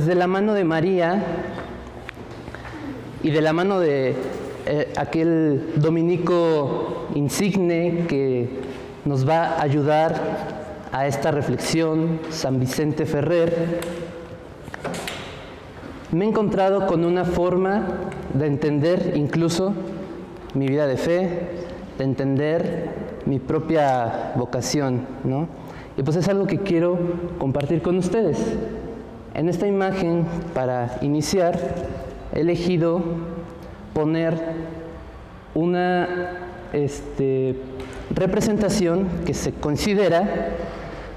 de la mano de María y de la mano de aquel dominico insigne que nos va a ayudar a esta reflexión, San Vicente Ferrer, me he encontrado con una forma de entender incluso mi vida de fe, de entender mi propia vocación, ¿no? Y pues es algo que quiero compartir con ustedes. En esta imagen, para iniciar, he elegido poner una representación que se considera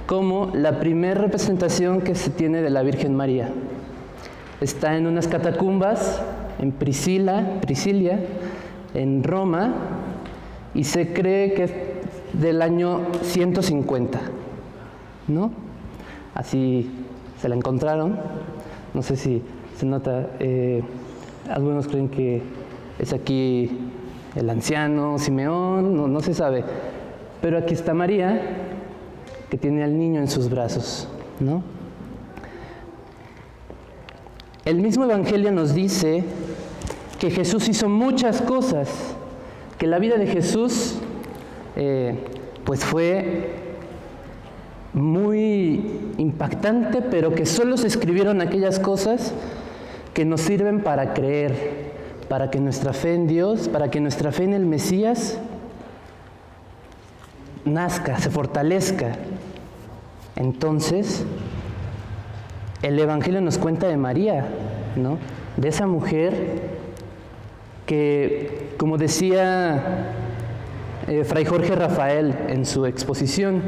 como la primera representación que se tiene de la Virgen María. Está en unas catacumbas en Priscilia, en Roma, y se cree que es del año 150, ¿no? Así se la encontraron. No sé si se nota. Algunos creen que es aquí el anciano Simeón, no se sabe. Pero aquí está María, que tiene al niño en sus brazos, ¿no? El mismo Evangelio nos dice que Jesús hizo muchas cosas, que la vida de Jesús pues fue muy impactante, pero que solo se escribieron aquellas cosas que nos sirven para creer, para que nuestra fe en Dios, para que nuestra fe en el Mesías nazca, se fortalezca. Entonces, el Evangelio nos cuenta de María, ¿no? De esa mujer que, como decía Fray Jorge Rafael en su exposición,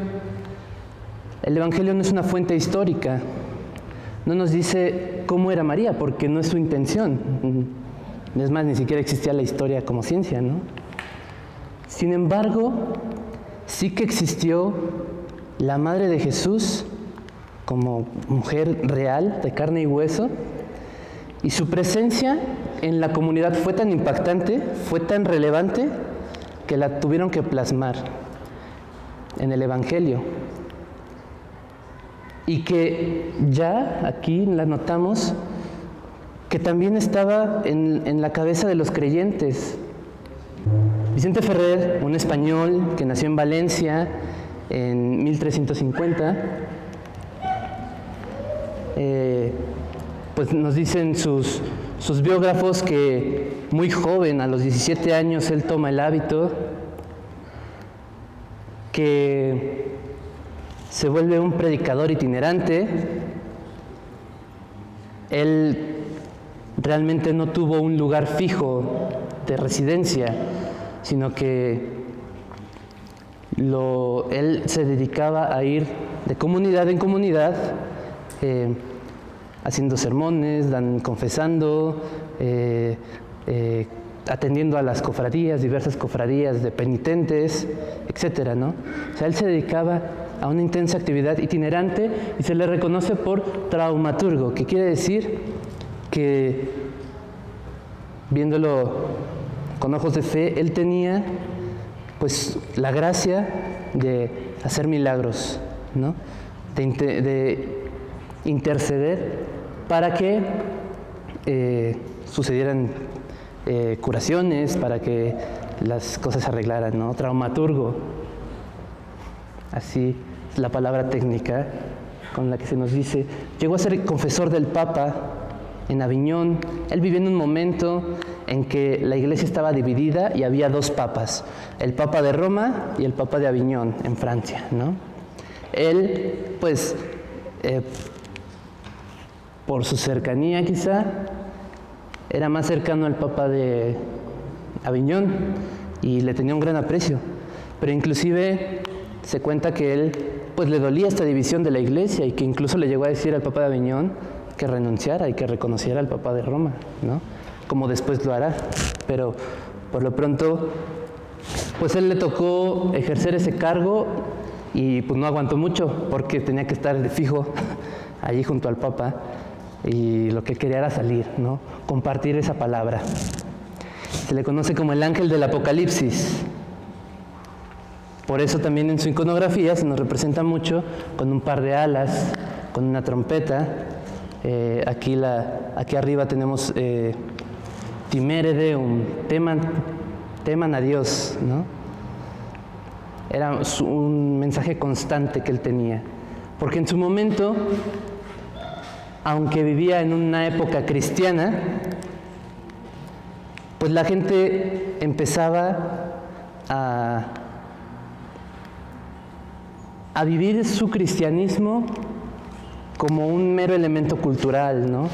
el Evangelio no es una fuente histórica, no nos dice cómo era María, porque no es su intención. Es más, ni siquiera existía la historia como ciencia, ¿no? Sin embargo, sí que existió la Madre de Jesús como mujer real, de carne y hueso, y su presencia en la comunidad fue tan impactante, fue tan relevante, que la tuvieron que plasmar en el Evangelio. Y que ya aquí la notamos, que también estaba en la cabeza de los creyentes. Vicente Ferrer, un español que nació en Valencia en 1350, pues nos dicen sus biógrafos que muy joven, a los 17 años, él toma el hábito, que se vuelve un predicador itinerante. Él realmente no tuvo un lugar fijo de residencia, sino que él se dedicaba a ir de comunidad en comunidad, haciendo sermones, confesando, atendiendo a las cofradías, diversas cofradías de penitentes, etcétera, ¿no? O sea, él se dedicaba a una intensa actividad itinerante y se le reconoce por traumaturgo, que quiere decir que, viéndolo con ojos de fe, él tenía pues la gracia de hacer milagros, ¿no? De interceder para que sucedieran curaciones, para que las cosas se arreglaran, ¿no? Traumaturgo, así es la palabra técnica con la que se nos dice. Llegó a ser confesor del Papa en Aviñón. Él vivió en un momento en que la iglesia estaba dividida y había dos papas, el Papa de Roma y el Papa de Aviñón, en Francia, ¿no? Él, pues, por su cercanía quizá, era más cercano al Papa de Aviñón y le tenía un gran aprecio, pero inclusive se cuenta que él pues le dolía esta división de la iglesia y que incluso le llegó a decir al Papa de Aviñón que renunciara y que reconociera al Papa de Roma, ¿no? Como después lo hará, pero por lo pronto pues él le tocó ejercer ese cargo y pues no aguantó mucho porque tenía que estar de fijo allí junto al Papa y lo que quería era salir, ¿no? Compartir esa palabra. Se le conoce como el ángel del Apocalipsis. Por eso también en su iconografía se nos representa mucho con un par de alas, con una trompeta, Aquí arriba tenemos timere deum, teman a Dios, ¿no? Era un mensaje constante que él tenía. Porque en su momento, aunque vivía en una época cristiana, pues la gente empezaba a vivir su cristianismo como un mero elemento cultural, ¿no?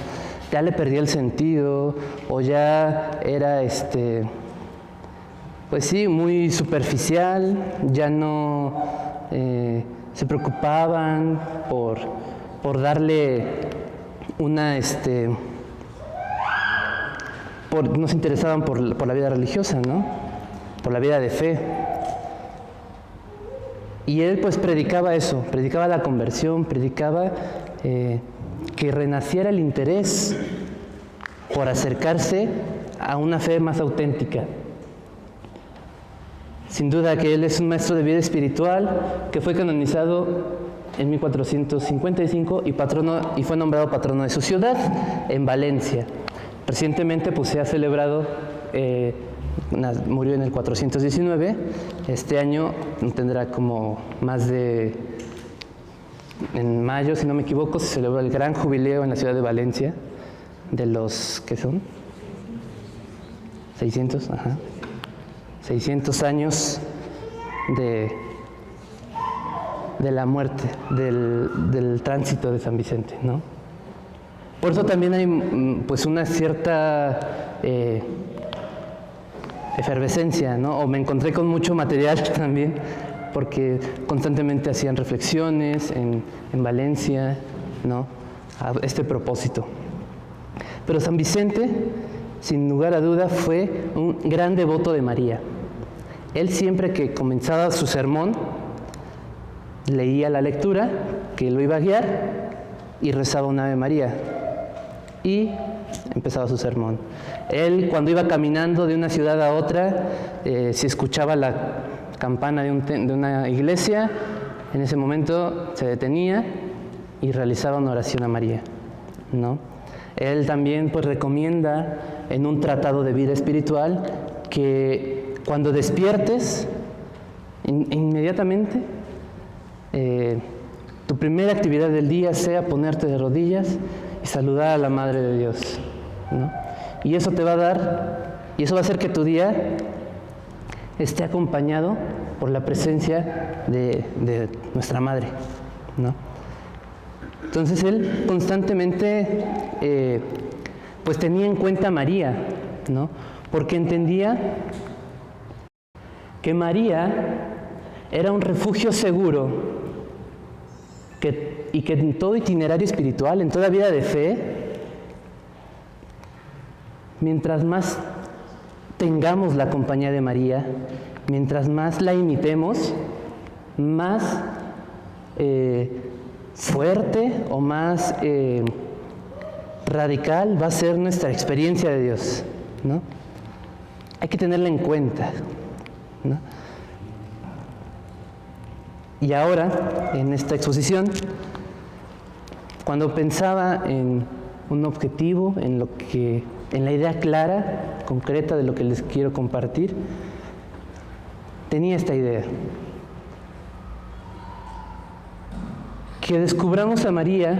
Ya le perdía el sentido, o ya era, pues sí, muy superficial, ya no se preocupaban por darle una, no se interesaban por la vida religiosa, ¿no? Por la vida de fe. Y él pues predicaba eso, predicaba la conversión, predicaba que renaciera el interés por acercarse a una fe más auténtica. Sin duda que él es un maestro de vida espiritual que fue canonizado en 1455 y fue nombrado patrono de su ciudad, en Valencia. Recientemente pues se ha celebrado, murió en el 419, este año tendrá como más de, en mayo si no me equivoco, se celebró el gran jubileo en la ciudad de Valencia de los, ¿qué son? 600, 600 años de la muerte, del tránsito de San Vicente, ¿no? Por eso también hay pues una cierta efervescencia, ¿no? O me encontré con mucho material también, porque constantemente hacían reflexiones en Valencia, ¿no? A este propósito. Pero San Vicente, sin lugar a duda, fue un gran devoto de María. Él siempre que comenzaba su sermón, leía la lectura, que lo iba a guiar, y rezaba un Ave María. Y empezaba su sermón. Él, cuando iba caminando de una ciudad a otra, si escuchaba la campana de una iglesia, en ese momento se detenía y realizaba una oración a María, ¿no? Él también pues recomienda en un tratado de vida espiritual que cuando despiertes, inmediatamente, tu primera actividad del día sea ponerte de rodillas y saludar a la Madre de Dios, ¿no? Y eso te va a dar, y eso va a hacer que tu día esté acompañado por la presencia de nuestra Madre, ¿no? Entonces él constantemente pues tenía en cuenta a María, ¿no? Porque entendía que María era un refugio seguro y que en todo itinerario espiritual, en toda vida de fe, mientras más tengamos la compañía de María, mientras más la imitemos, más fuerte o más radical va a ser nuestra experiencia de Dios, ¿no? Hay que tenerla en cuenta, ¿no? Y ahora, en esta exposición, cuando pensaba en un objetivo, en la idea clara, concreta de lo que les quiero compartir, tenía esta idea. Que descubramos a María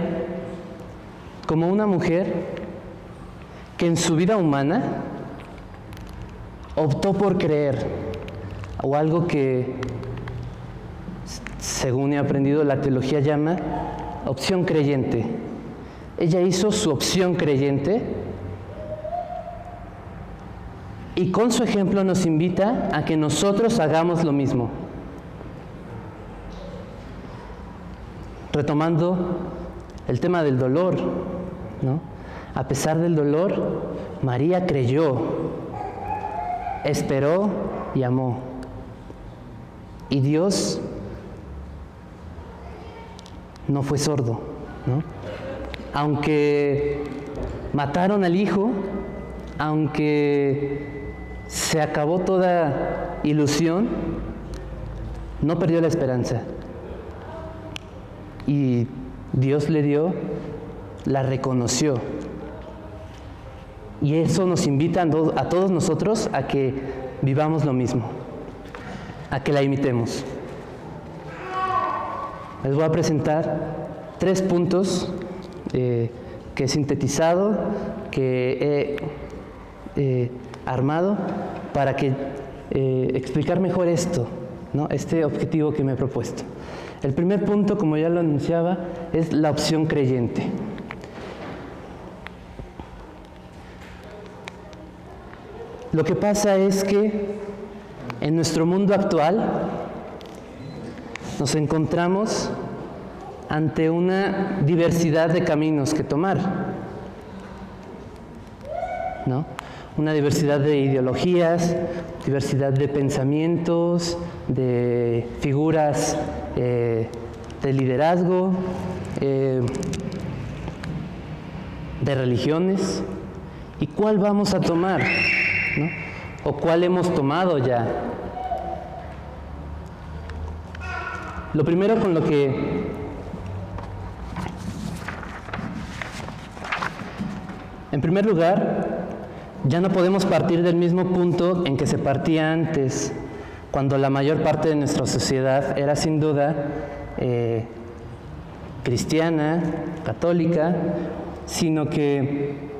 como una mujer que en su vida humana optó por creer, o algo que, según he aprendido, la teología llama opción creyente. Ella hizo su opción creyente y con su ejemplo nos invita a que nosotros hagamos lo mismo. Retomando el tema del dolor, ¿no? A pesar del dolor, María creyó, esperó y amó. Y Dios no fue sordo, ¿no? Aunque mataron al hijo, aunque se acabó toda ilusión, no perdió la esperanza. Y Dios le dio la reconoció. Y eso nos invita a todos nosotros a que vivamos lo mismo, a que la imitemos. Les voy a presentar 3 puntos que he sintetizado, que he armado para explicar mejor esto, ¿no? Este objetivo que me he propuesto. El primer punto, como ya lo anunciaba, es la opción creyente. Lo que pasa es que en nuestro mundo actual nos encontramos ante una diversidad de caminos que tomar, ¿no? Una diversidad de ideologías, diversidad de pensamientos, de figuras de liderazgo, de religiones. ¿Y cuál vamos a tomar, ¿no? ¿O cuál hemos tomado ya? Lo primero con lo que en primer lugar, ya no podemos partir del mismo punto en que se partía antes, cuando la mayor parte de nuestra sociedad era sin duda cristiana, católica, sino que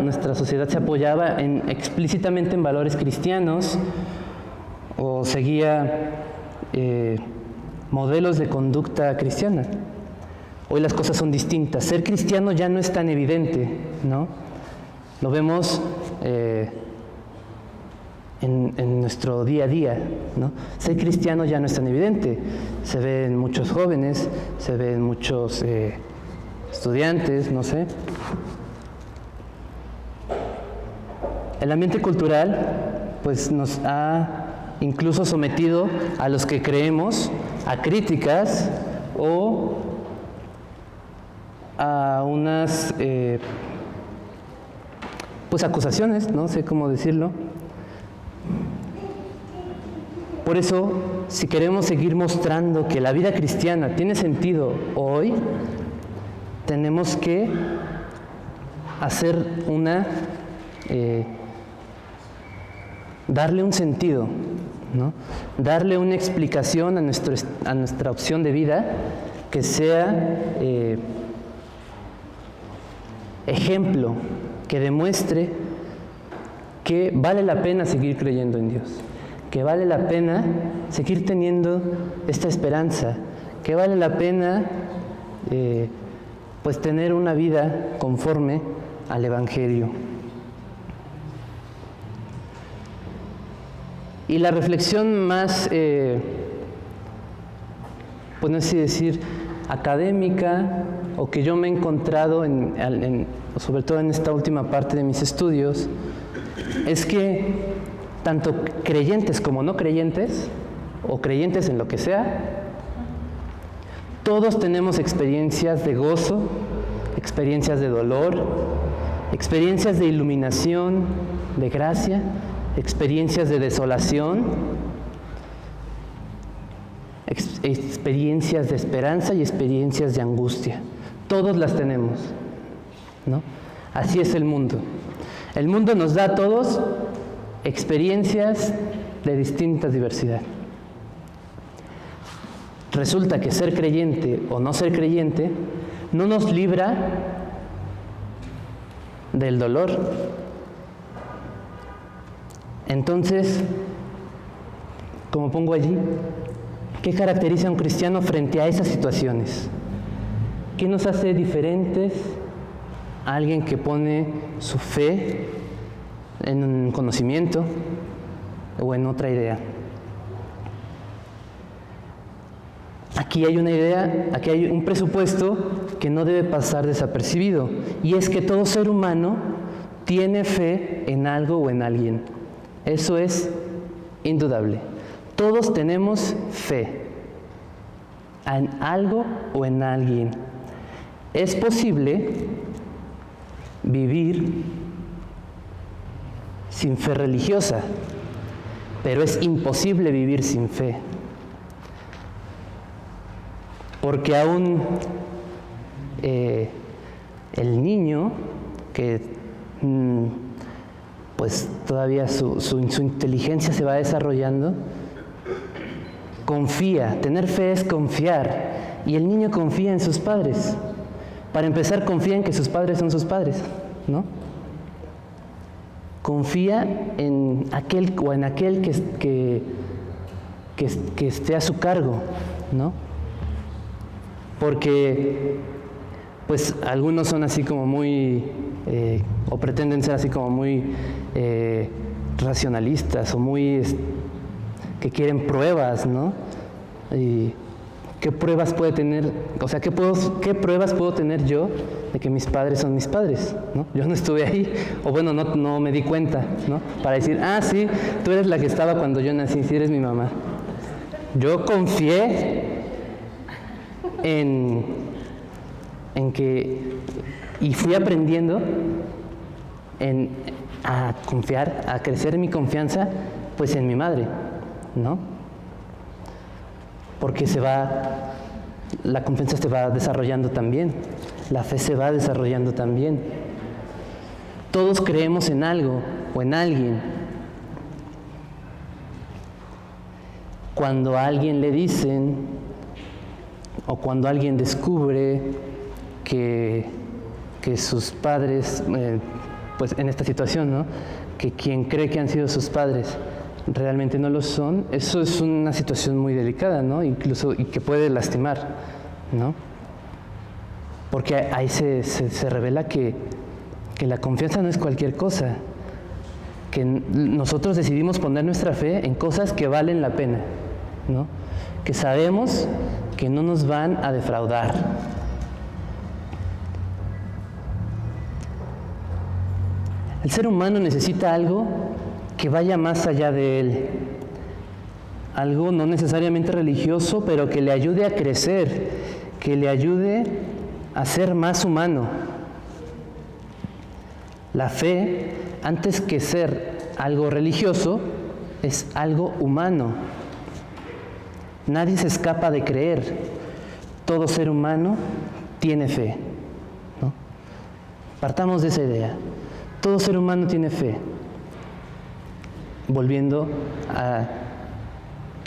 nuestra sociedad se apoyaba explícitamente en valores cristianos, o seguía modelos de conducta cristiana. Hoy las cosas son distintas. Ser cristiano ya no es tan evidente, ¿no? Lo vemos en nuestro día a día, ¿no? Ser cristiano ya no es tan evidente. Se ve en muchos jóvenes, se ve en muchos estudiantes, no sé. El ambiente cultural, pues, nos ha incluso sometido a los que creemos a críticas o a unas pues acusaciones, no sé cómo decirlo. Por eso, si queremos seguir mostrando que la vida cristiana tiene sentido hoy, tenemos que hacer darle un sentido, ¿no? Darle una explicación a nuestra opción de vida que sea ejemplo, que demuestre que vale la pena seguir creyendo en Dios, que vale la pena seguir teniendo esta esperanza, que vale la pena pues tener una vida conforme al Evangelio. Y la reflexión más, pues no sé si decir, académica, o que yo me he encontrado sobre todo en esta última parte de mis estudios, es que tanto creyentes como no creyentes, o creyentes en lo que sea, todos tenemos experiencias de gozo, experiencias de dolor, experiencias de iluminación, de gracia, experiencias de desolación, experiencias de esperanza y experiencias de angustia. Todos las tenemos, ¿no? Así es el mundo. El mundo nos da a todos experiencias de distinta diversidad. Resulta que ser creyente o no ser creyente no nos libra del dolor. Entonces, como pongo allí, ¿qué caracteriza a un cristiano frente a esas situaciones? ¿Qué nos hace diferentes a alguien que pone su fe en un conocimiento o en otra idea? Aquí hay una idea, aquí hay un presupuesto que no debe pasar desapercibido, y es que todo ser humano tiene fe en algo o en alguien. Eso es indudable. Todos tenemos fe en algo o en alguien. Es posible vivir sin fe religiosa, pero es imposible vivir sin fe. porque aún el niño que pues todavía su inteligencia se va desarrollando, confía. Tener fe es confiar, y el niño confía en sus padres. Para empezar, confía en que sus padres son sus padres, ¿no? Confía en aquel que esté a su cargo, ¿no? Porque pues algunos son así como muy o pretenden ser así como muy racionalistas o muy que quieren pruebas, ¿no? Y ¿qué pruebas puede tener? O sea, ¿qué pruebas puedo tener yo de que mis padres son mis padres, ¿no? Yo no estuve ahí, o bueno, no me di cuenta, ¿no? Para decir, sí, tú eres la que estaba cuando yo nací, sí eres mi mamá. Yo confié en que, y fui aprendiendo a confiar, a crecer mi confianza, pues en mi madre, ¿no? Porque la confianza se va desarrollando también, la fe se va desarrollando también. Todos creemos en algo o en alguien. Cuando a alguien le dicen, o cuando alguien descubre que sus padres, pues en esta situación, ¿no? Que quien cree que han sido sus padres realmente no lo son, eso es una situación muy delicada, ¿no? Incluso, y que puede lastimar, ¿no? Porque ahí se revela que la confianza no es cualquier cosa, que nosotros decidimos poner nuestra fe en cosas que valen la pena, ¿no? Que sabemos que no nos van a defraudar. El ser humano necesita algo que vaya más allá de él, algo no necesariamente religioso, pero que le ayude a crecer, que le ayude a ser más humano. La fe, antes que ser algo religioso, es algo humano. Nadie se escapa de creer. Todo ser humano tiene fe, ¿no? Partamos de esa idea. Todo ser humano tiene fe. Volviendo a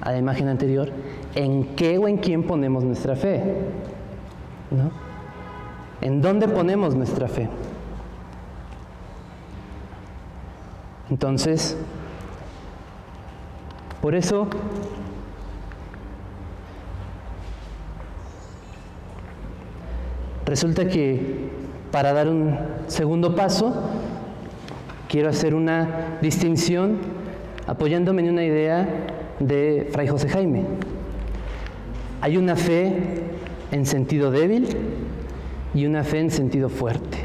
la imagen anterior, ¿en qué o en quién ponemos nuestra fe? ¿No? ¿En dónde ponemos nuestra fe? Entonces, por eso, resulta que para dar un segundo paso, quiero hacer una distinción apoyándome en una idea de Fray José Jaime. Hay una fe en sentido débil y una fe en sentido fuerte.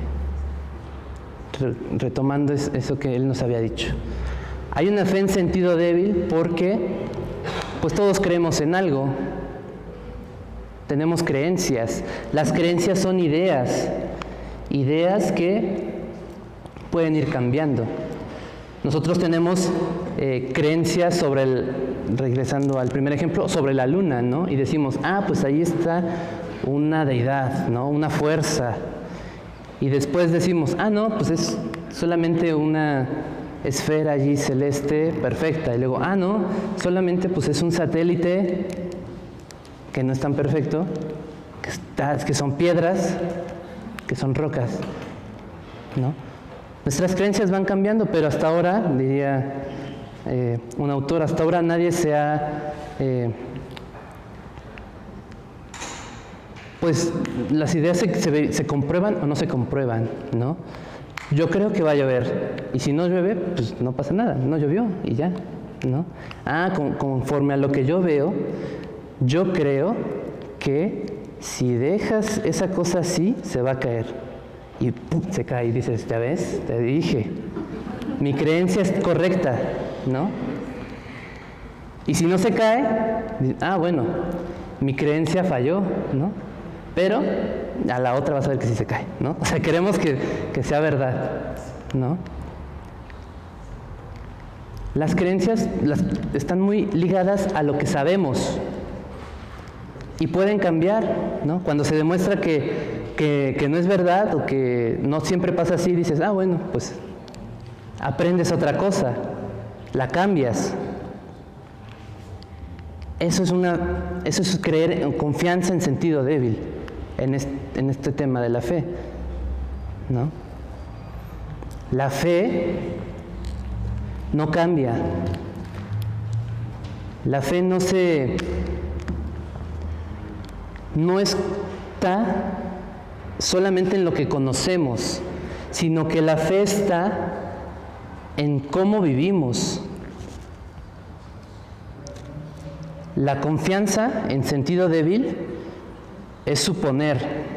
Retomando eso que él nos había dicho. Hay una fe en sentido débil porque pues todos creemos en algo. Tenemos creencias. Las creencias son ideas que pueden ir cambiando. Nosotros tenemos creencias regresando al primer ejemplo, sobre la luna, ¿no? Y decimos, pues ahí está una deidad, ¿no? Una fuerza. Y después decimos, no, pues es solamente una esfera allí celeste perfecta. Y luego, no, solamente pues es un satélite que no es tan perfecto, que son piedras, que son rocas, ¿no? Nuestras creencias van cambiando, pero hasta ahora, diría un autor, hasta ahora nadie se ha... pues las ideas se comprueban o no se comprueban, ¿no? Yo creo que va a llover, y si no llueve, pues no pasa nada, no llovió y ya, ¿no? Conforme a lo que yo veo, yo creo que si dejas esa cosa así, se va a caer. Y ¡pum!, se cae y dices, ¿ya ves? Te dije. Mi creencia es correcta, ¿no? Y si no se cae, bueno, mi creencia falló, ¿no? Pero a la otra vas a ver que sí se cae, ¿no? O sea, queremos que sea verdad, ¿no? Las creencias están muy ligadas a lo que sabemos. y pueden cambiar, ¿no? Cuando se demuestra que no es verdad o que no siempre pasa así, dices, ah, bueno, pues aprendes otra cosa, la cambias. Eso es creer en confianza en sentido débil en este tema de la fe, ¿no? La fe no cambia. La fe no está solamente en lo que conocemos, sino que la fe está en cómo vivimos. La confianza en sentido débil es suponer.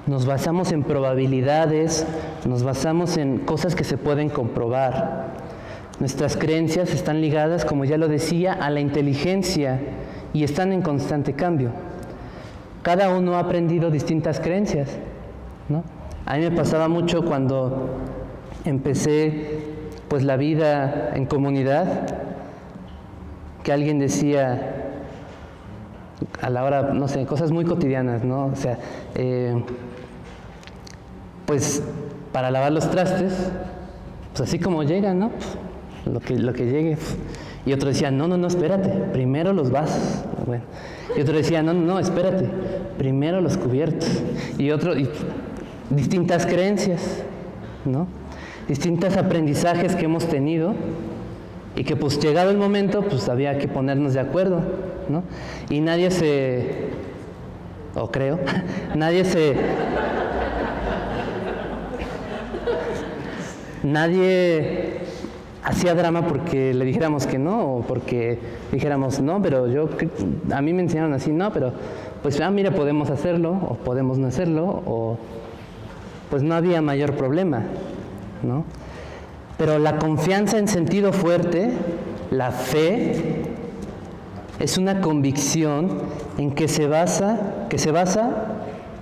Nos basamos en probabilidades, nos basamos en cosas que se pueden comprobar. Nuestras creencias están ligadas, como ya lo decía, a la inteligencia y están en constante cambio. Cada uno ha aprendido distintas creencias, ¿no? A mí me pasaba mucho cuando empecé pues la vida en comunidad, que alguien decía a la hora, no sé, cosas muy cotidianas, ¿no? O sea, pues para lavar los trastes, pues así como llegan, ¿no? Lo que llegue. Y otro decía, no, espérate, primero los vasos. Bueno. Y otro decía, no, espérate, primero los cubiertos. Y distintas creencias, ¿no? Distintos aprendizajes que hemos tenido y que pues llegado el momento, pues había que ponernos de acuerdo, ¿no? Y nadie hacía drama porque le dijéramos que no, o porque dijéramos no, pero a mí me enseñaron así, no, pero pues mira, podemos hacerlo, o podemos no hacerlo, o pues no había mayor problema, ¿no? Pero la confianza en sentido fuerte, la fe, es una convicción en que se basa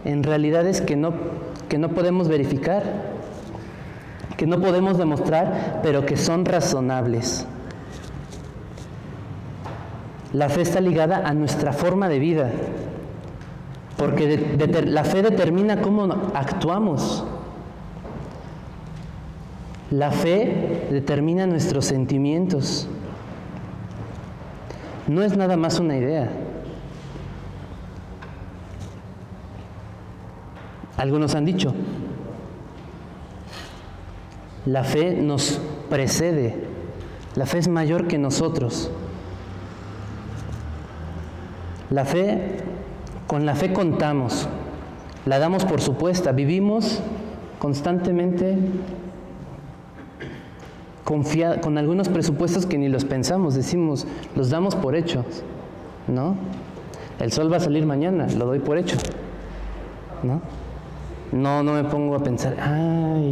en realidades que no podemos verificar, que no podemos demostrar, pero que son razonables. La fe está ligada a nuestra forma de vida, porque la fe determina cómo actuamos. La fe determina nuestros sentimientos. No es nada más una idea. Algunos han dicho, la fe nos precede, la fe es mayor que nosotros. Con la fe contamos, la damos por supuesta, vivimos constantemente con algunos presupuestos que ni los pensamos, decimos, los damos por hechos, ¿no? El sol va a salir mañana, lo doy por hecho, ¿no? No me pongo a pensar,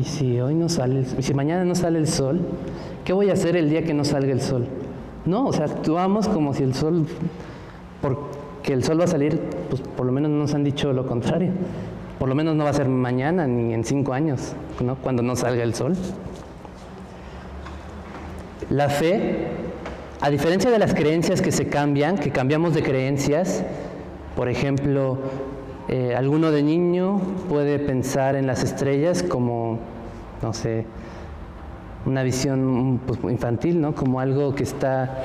si mañana no sale el sol, ¿qué voy a hacer el día que no salga el sol? No, o sea, actuamos como si porque el sol va a salir, pues por lo menos nos han dicho lo contrario. Por lo menos no va a ser mañana ni en 5 años, ¿no? Cuando no salga el sol. La fe, a diferencia de las creencias que cambiamos de creencias, por ejemplo, alguno de niño puede pensar en las estrellas como, no sé, una visión pues, infantil, ¿no? Como algo que está,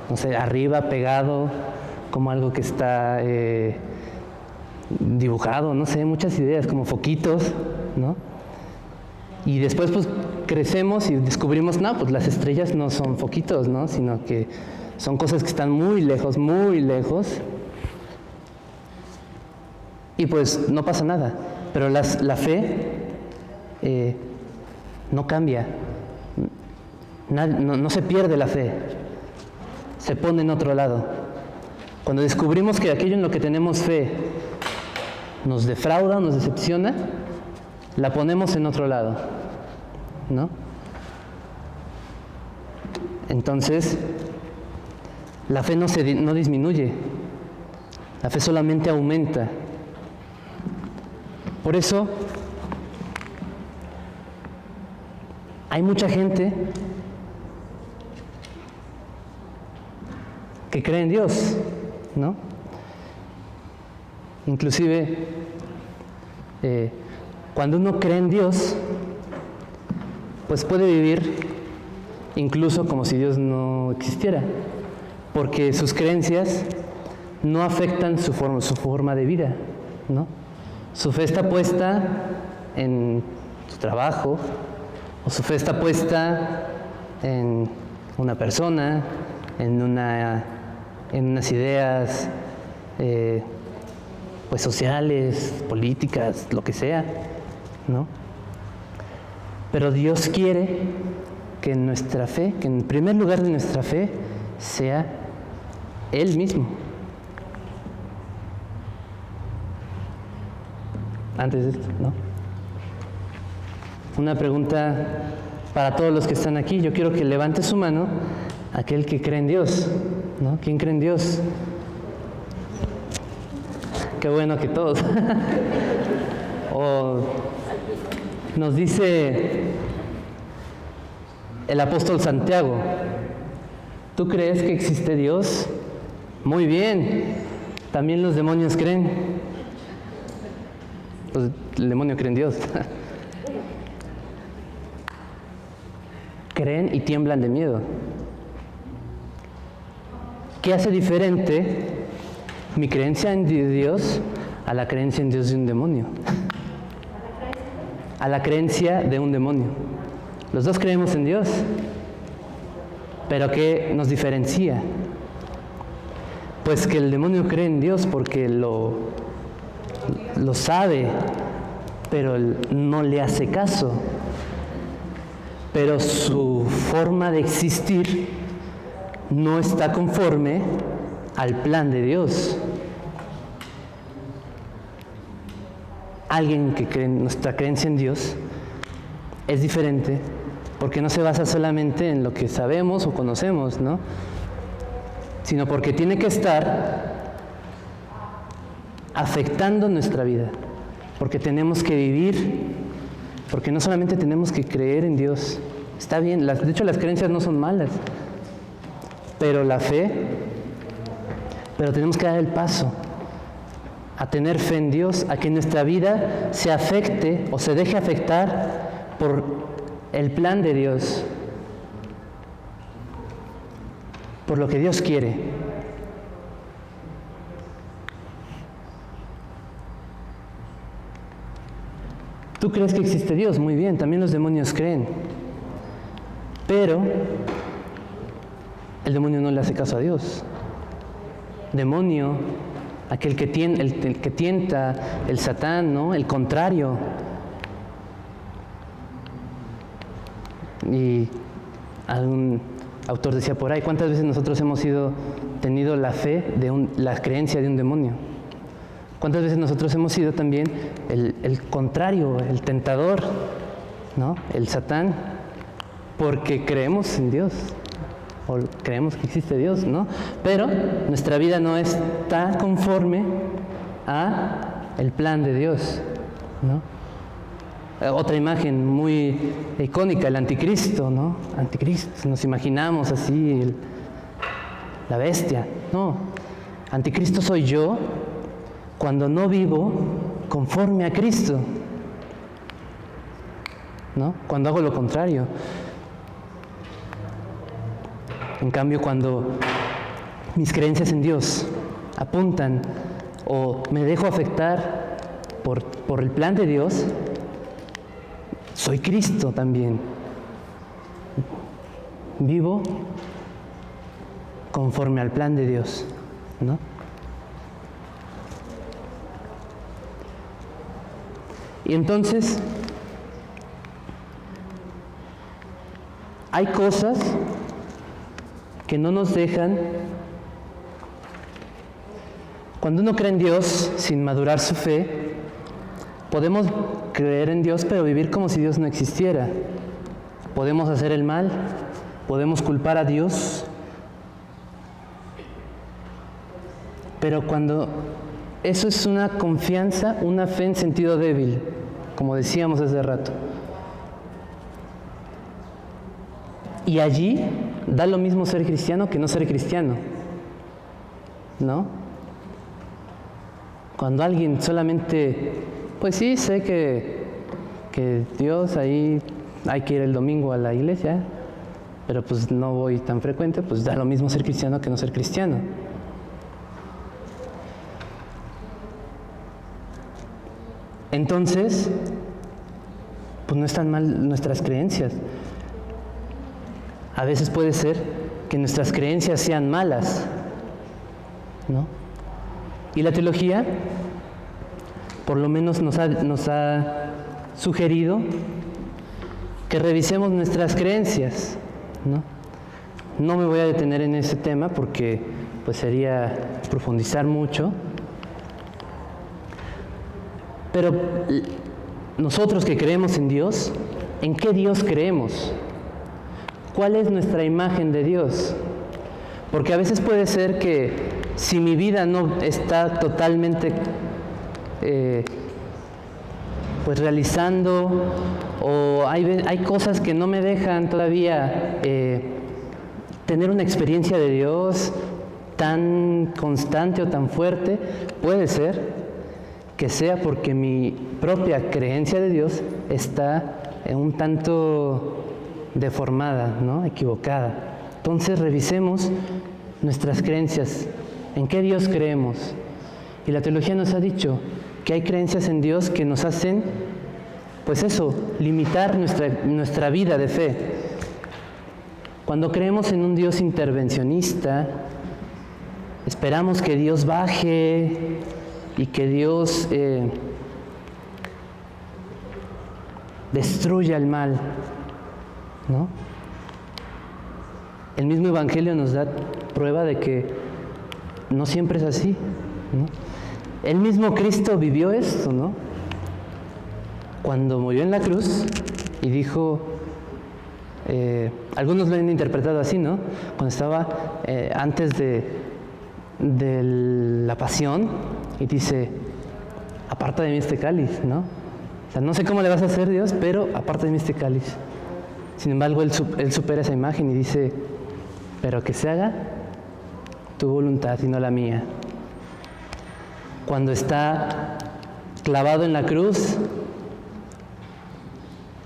no sé, arriba, pegado, como algo que está dibujado, no sé, muchas ideas, como foquitos, ¿no? Y después pues crecemos y descubrimos, no, pues las estrellas no son foquitos, ¿no? Sino que son cosas que están muy lejos, y pues no pasa nada. Pero la fe no cambia, no se pierde la fe, se pone en otro lado. Cuando descubrimos que aquello en lo que tenemos fe nos defrauda, nos decepciona, la ponemos en otro lado, ¿no? Entonces, la fe no disminuye, la fe solamente aumenta. Por eso, hay mucha gente que cree en Dios, ¿no? Inclusive, cuando uno cree en Dios, pues puede vivir incluso como si Dios no existiera, porque sus creencias no afectan su forma de vida, ¿no? Su fe está puesta en su trabajo, o su fe está puesta en una persona, en unas ideas pues sociales, políticas, lo que sea, ¿no? Pero Dios quiere que nuestra fe, que en primer lugar de nuestra fe sea Él mismo. Antes de esto, ¿no? Una pregunta para todos los que están aquí. Yo quiero que levante su mano aquel que cree en Dios, ¿no? ¿Quién cree en Dios? Qué bueno que todos. O nos dice el apóstol Santiago, ¿tú crees que existe Dios? Muy bien, también los demonios creen. Pues el demonio cree en Dios. Creen y tiemblan de miedo. ¿Qué hace diferente mi creencia en Dios a la creencia en Dios de un demonio? A la creencia de un demonio. Los dos creemos en Dios, pero ¿qué nos diferencia? Pues que el demonio cree en Dios porque lo sabe, pero no le hace caso. Pero su forma de existir no está conforme al plan de Dios. Alguien que cree en nuestra creencia en Dios es diferente porque no se basa solamente en lo que sabemos o conocemos, ¿no? Sino porque tiene que estar afectando nuestra vida, porque tenemos que vivir, porque no solamente tenemos que creer en Dios. Está bien, de hecho las creencias no son malas, pero la fe, pero tenemos que dar el paso a tener fe en Dios, a que nuestra vida se afecte o se deje afectar por el plan de Dios, por lo que Dios quiere. ¿Tú crees que existe Dios? Muy bien, también los demonios creen. Pero el demonio no le hace caso a Dios. Demonio, aquel que tienta, el Satán, ¿no? El contrario. Y algún autor decía por ahí, ¿cuántas veces nosotros hemos tenido la fe la creencia de un demonio? ¿Cuántas veces nosotros hemos sido también el contrario, el tentador, ¿no? El Satán, porque creemos en Dios, o creemos que existe Dios, ¿no? Pero nuestra vida no está conforme a el plan de Dios, ¿no? Otra imagen muy icónica, el anticristo, ¿no? Anticristo, nos imaginamos así, la bestia. No, anticristo soy yo cuando no vivo conforme a Cristo, ¿no? Cuando hago lo contrario. En cambio, cuando mis creencias en Dios apuntan o me dejo afectar por el plan de Dios, soy Cristo también. Vivo conforme al plan de Dios, ¿no? Y entonces, hay cosas que no nos dejan. Cuando uno cree en Dios sin madurar su fe, podemos creer en Dios pero vivir como si Dios no existiera. Podemos hacer el mal, podemos culpar a Dios, pero cuando eso es una confianza, una fe en sentido débil, como decíamos hace rato. Y allí da lo mismo ser cristiano que no ser cristiano, ¿no? Cuando alguien solamente, pues sí, sé que Dios ahí hay que ir el domingo a la iglesia, pero pues no voy tan frecuente, pues da lo mismo ser cristiano que no ser cristiano. Entonces, pues no están mal nuestras creencias. A veces puede ser que nuestras creencias sean malas, ¿no? Y la teología, por lo menos nos ha sugerido que revisemos nuestras creencias, ¿no? No me voy a detener en ese tema porque pues sería profundizar mucho. Pero nosotros que creemos en Dios, ¿en qué Dios creemos? ¿Cuál es nuestra imagen de Dios? Porque a veces puede ser que si mi vida no está totalmente pues realizando, o hay cosas que no me dejan todavía tener una experiencia de Dios tan constante o tan fuerte, puede ser que sea porque mi propia creencia de Dios está un tanto deformada, ¿no? Equivocada. Entonces revisemos nuestras creencias, en qué Dios creemos. Y la teología nos ha dicho que hay creencias en Dios que nos hacen, pues eso, limitar nuestra vida de fe. Cuando creemos en un Dios intervencionista, esperamos que Dios baje y que Dios destruya el mal, ¿no? El mismo Evangelio nos da prueba de que no siempre es así, ¿no? El mismo Cristo vivió esto, ¿no? Cuando murió en la cruz y dijo, algunos lo han interpretado así, ¿no? Cuando estaba antes de la pasión y dice, aparta de mí este cáliz, ¿no? O sea, no sé cómo le vas a hacer, Dios, pero aparta de mí este cáliz. Sin embargo, él supera esa imagen y dice, pero que se haga tu voluntad y no la mía. Cuando está clavado en la cruz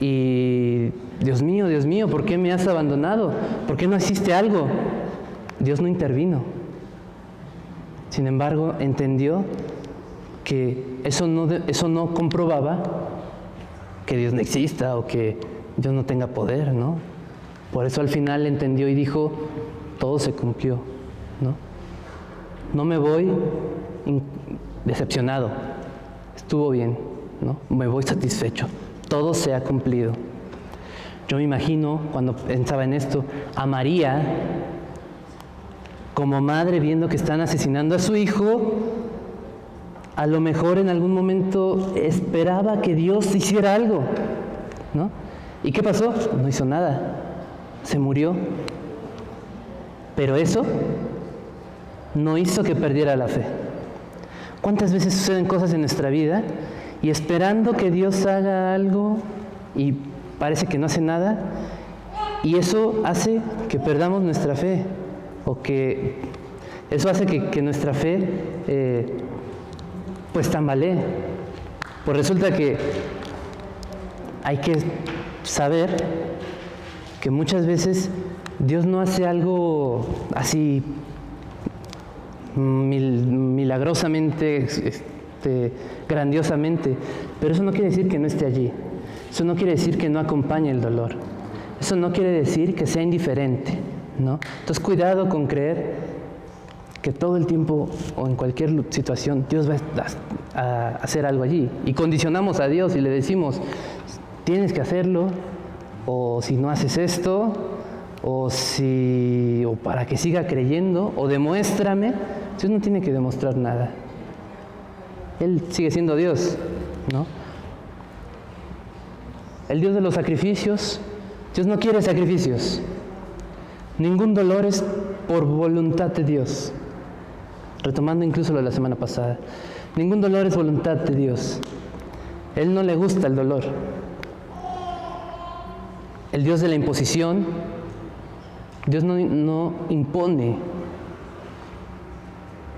y Dios mío, ¿por qué me has abandonado? ¿Por qué no hiciste algo? Dios no intervino. Sin embargo, entendió que eso no comprobaba que Dios no exista o que Dios no tenga poder, ¿no? Por eso al final entendió y dijo, todo se cumplió, ¿no? No me voy decepcionado, estuvo bien, ¿no? Me voy satisfecho, todo se ha cumplido. Yo me imagino, cuando pensaba en esto, a María, como madre viendo que están asesinando a su hijo, a lo mejor en algún momento esperaba que Dios hiciera algo, ¿no? ¿Y qué pasó? No hizo nada, se murió. Pero eso no hizo que perdiera la fe. ¿Cuántas veces suceden cosas en nuestra vida y esperando que Dios haga algo y parece que no hace nada, y eso hace que perdamos nuestra fe, o que eso hace que nuestra fe pues tambalee? Pues resulta que hay que saber que muchas veces Dios no hace algo así milagrosamente, grandiosamente, pero eso no quiere decir que no esté allí. Eso no quiere decir que no acompañe el dolor. Eso no quiere decir que sea indiferente, ¿no? Entonces, cuidado con creer que todo el tiempo o en cualquier situación Dios va a hacer algo allí. Y condicionamos a Dios y le decimos, tienes que hacerlo, o si no haces esto, o para que siga creyendo, o demuéstrame. Dios no tiene que demostrar nada. Él sigue siendo Dios, ¿no? El Dios de los sacrificios, Dios no quiere sacrificios. Ningún dolor es por voluntad de Dios. Retomando incluso lo de la semana pasada. Ningún dolor es voluntad de Dios. Él no le gusta el dolor. El Dios de la imposición, Dios no impone.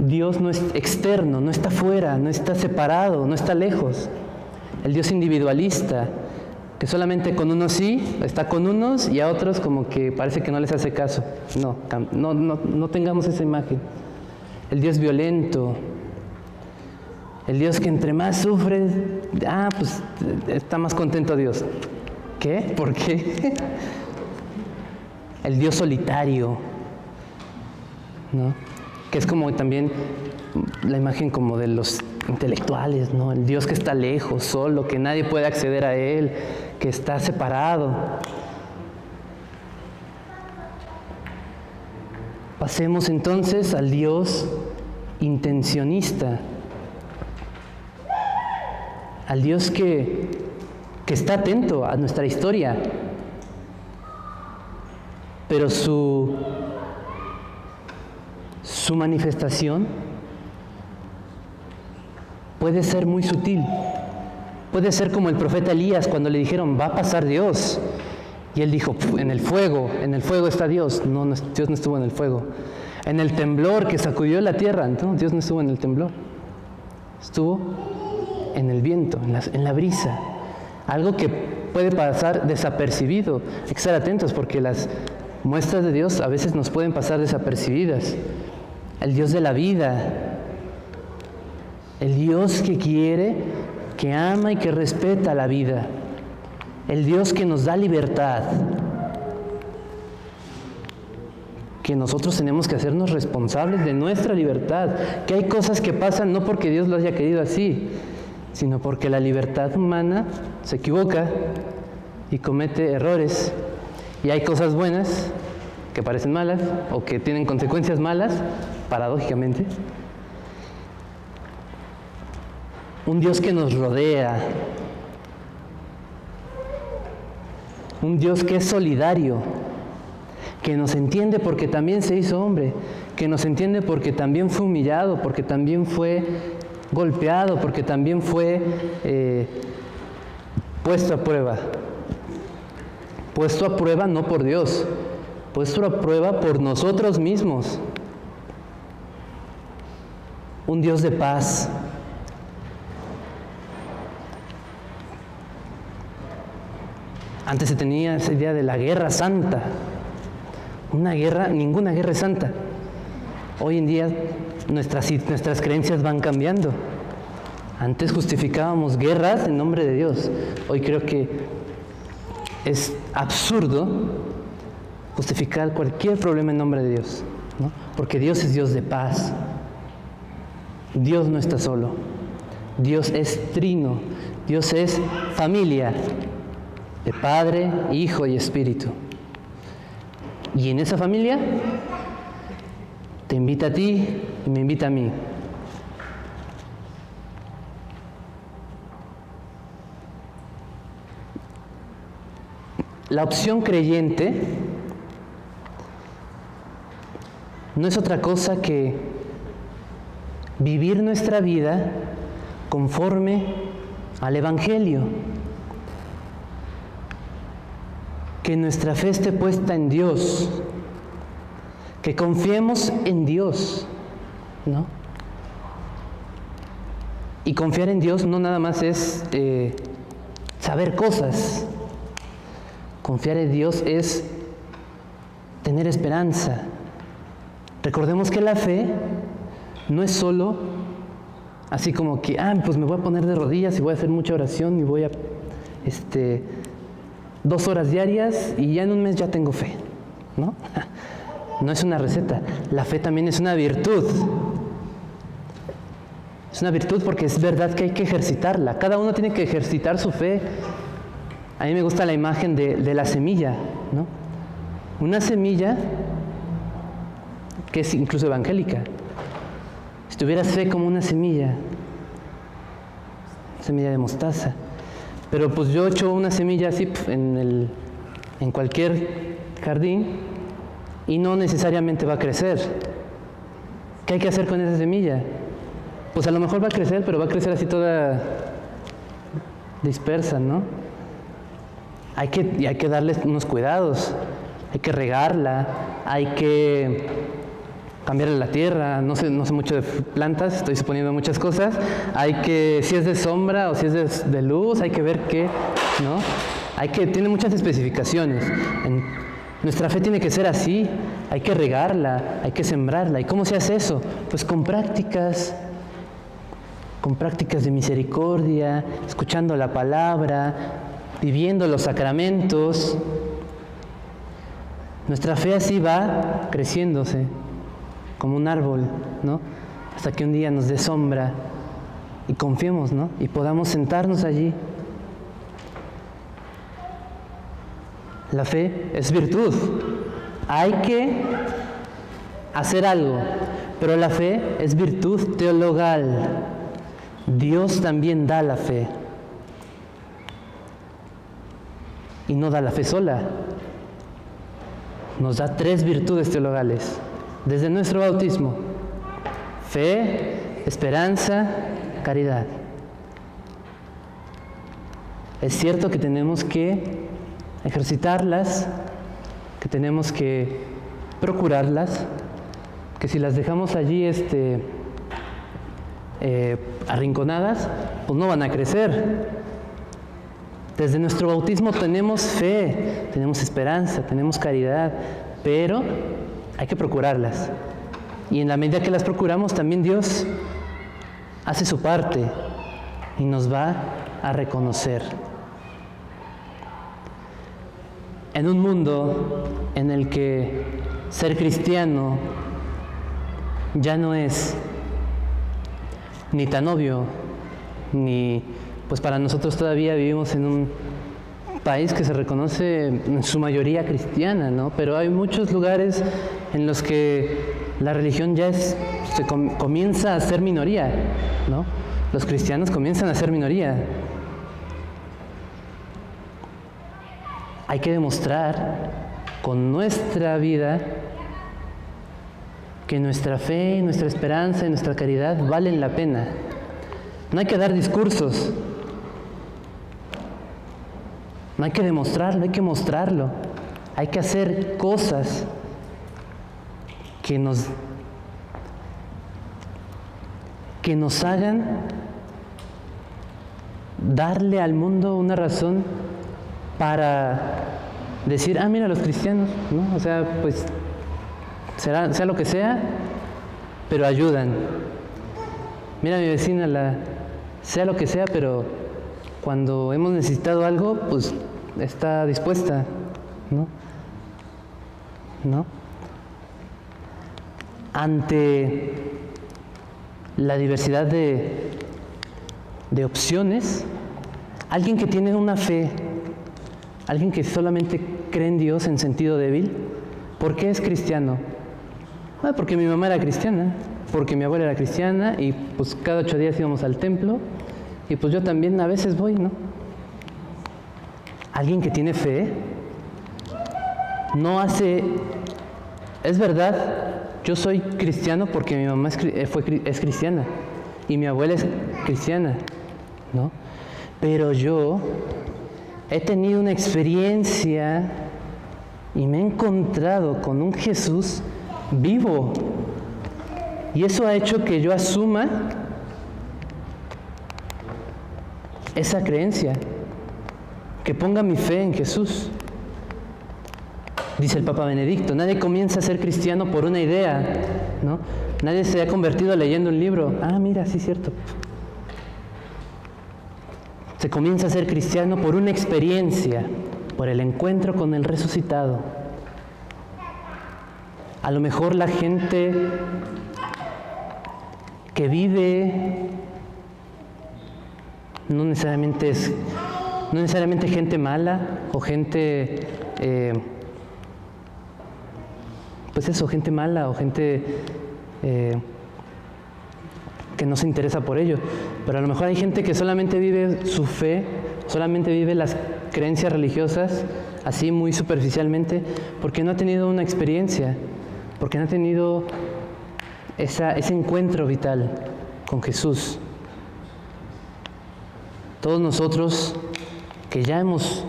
Dios no es externo, no está fuera, no está separado, no está lejos. El Dios individualista, que solamente con unos sí, está con unos y a otros como que parece que no les hace caso. No tengamos esa imagen. El Dios violento, el Dios que entre más sufre, pues está más contento Dios. ¿Qué? ¿Por qué? El Dios solitario, ¿no? Que es como también la imagen como de los intelectuales, ¿no? El Dios que está lejos, solo, que nadie puede acceder a Él, que está separado. Pasemos entonces al Dios intencionista, al Dios que está atento a nuestra historia, pero su manifestación puede ser muy sutil. Puede ser como el profeta Elías cuando le dijeron, va a pasar Dios. Y él dijo, en el fuego está Dios. No, Dios no estuvo en el fuego. En el temblor que sacudió la tierra, no, Dios no estuvo en el temblor. Estuvo en el viento, en la brisa. Algo que puede pasar desapercibido. Hay que estar atentos porque las muestras de Dios a veces nos pueden pasar desapercibidas. El Dios de la vida, el Dios que quiere, que ama y que respeta la vida, el Dios que nos da libertad, que nosotros tenemos que hacernos responsables de nuestra libertad, que hay cosas que pasan no porque Dios lo haya querido así, sino porque la libertad humana se equivoca y comete errores, y hay cosas buenas que parecen malas o que tienen consecuencias malas, paradójicamente. Un Dios que nos rodea, un Dios que es solidario, que nos entiende porque también se hizo hombre, que nos entiende porque también fue humillado, porque también fue golpeado, porque también fue puesto a prueba. Puesto a prueba no por Dios, puesto a prueba por nosotros mismos. Un Dios de paz. Antes se tenía esa idea de la guerra santa. Ninguna guerra es santa. Hoy en día nuestras creencias van cambiando. Antes justificábamos guerras en nombre de Dios. Hoy creo que es absurdo justificar cualquier problema en nombre de Dios, ¿no? Porque Dios es Dios de paz. Dios no está solo. Dios es trino. Dios es familia de Padre, Hijo y Espíritu. Y en esa familia te invita a ti y me invita a mí. La opción creyente no es otra cosa que vivir nuestra vida conforme al Evangelio. Que nuestra fe esté puesta en Dios, que confiemos en Dios, ¿no? Y confiar en Dios no nada más es saber cosas. Confiar en Dios es tener esperanza. Recordemos que la fe no es solo así como que, pues me voy a poner de rodillas y voy a hacer mucha oración y voy a 2 horas diarias y ya en un mes ya tengo fe, ¿no? No es una receta. La fe también es una virtud. Es una virtud porque es verdad que hay que ejercitarla. Cada uno tiene que ejercitar su fe. A mí me gusta la imagen de la semilla, ¿no? Una semilla que es incluso evangélica. Si tuvieras fe como una semilla de mostaza. Pero pues yo echo una semilla así en cualquier jardín y no necesariamente va a crecer. ¿Qué hay que hacer con esa semilla? Pues a lo mejor va a crecer, pero va a crecer así toda dispersa, ¿no? Hay que darle unos cuidados, hay que regarla, hay que cambiarle la tierra, no sé mucho de plantas, estoy suponiendo muchas cosas. Hay que, si es de sombra o si es de luz, hay que ver qué, ¿no? Tiene muchas especificaciones. Nuestra fe tiene que ser así, hay que regarla, hay que sembrarla. ¿Y cómo se hace eso? Pues con prácticas de misericordia, escuchando la palabra, viviendo los sacramentos. Nuestra fe así va creciéndose como un árbol, ¿no? Hasta que un día nos dé sombra y confiemos, ¿no? Y podamos sentarnos allí. La fe es virtud. Hay que hacer algo, pero la fe es virtud teologal. Dios también da la fe. Y no da la fe sola. Nos da 3 virtudes teologales desde nuestro bautismo: fe, esperanza, caridad. Es cierto que tenemos que ejercitarlas, que tenemos que procurarlas, que si las dejamos allí arrinconadas, pues no van a crecer. Desde nuestro bautismo tenemos fe, tenemos esperanza, tenemos caridad, pero hay que procurarlas. Y en la medida que las procuramos, también Dios hace su parte y nos va a reconocer. En un mundo en el que ser cristiano ya no es ni tan obvio, ni pues para nosotros todavía vivimos en un país que se reconoce en su mayoría cristiana, ¿no? Pero hay muchos lugares en los que la religión ya comienza a ser minoría, ¿no? Los cristianos comienzan a ser minoría. Hay que demostrar con nuestra vida que nuestra fe, nuestra esperanza y nuestra caridad valen la pena. No hay que dar discursos. No hay que demostrarlo, hay que mostrarlo. Hay que hacer cosas que nos hagan darle al mundo una razón para decir, mira los cristianos, ¿no? O sea, pues sea lo que sea, pero ayudan. Mira mi vecina, sea lo que sea, pero cuando hemos necesitado algo, pues está dispuesta, ¿no? ¿No? Ante la diversidad de opciones, alguien que tiene una fe, alguien que solamente cree en Dios en sentido débil, ¿por qué es cristiano? Porque mi mamá era cristiana, porque mi abuela era cristiana y pues cada 8 días íbamos al templo y pues yo también a veces voy, ¿no? Alguien que tiene fe no hace... Es verdad, yo soy cristiano porque mi mamá es cristiana y mi abuela es cristiana, ¿no? Pero yo he tenido una experiencia y me he encontrado con un Jesús vivo. Y eso ha hecho que yo asuma esa creencia, que ponga mi fe en Jesús. Dice el Papa Benedicto, nadie comienza a ser cristiano por una idea, ¿no? Nadie se ha convertido leyendo un libro. Mira, sí es cierto. Se comienza a ser cristiano por una experiencia, por el encuentro con el resucitado. A lo mejor la gente que vive no necesariamente gente mala o gente, gente mala o gente que no se interesa por ello. Pero a lo mejor hay gente que solamente vive su fe, solamente vive las creencias religiosas así muy superficialmente, porque no ha tenido una experiencia, porque no ha tenido ese encuentro vital con Jesús. Todos nosotros que ya hemos,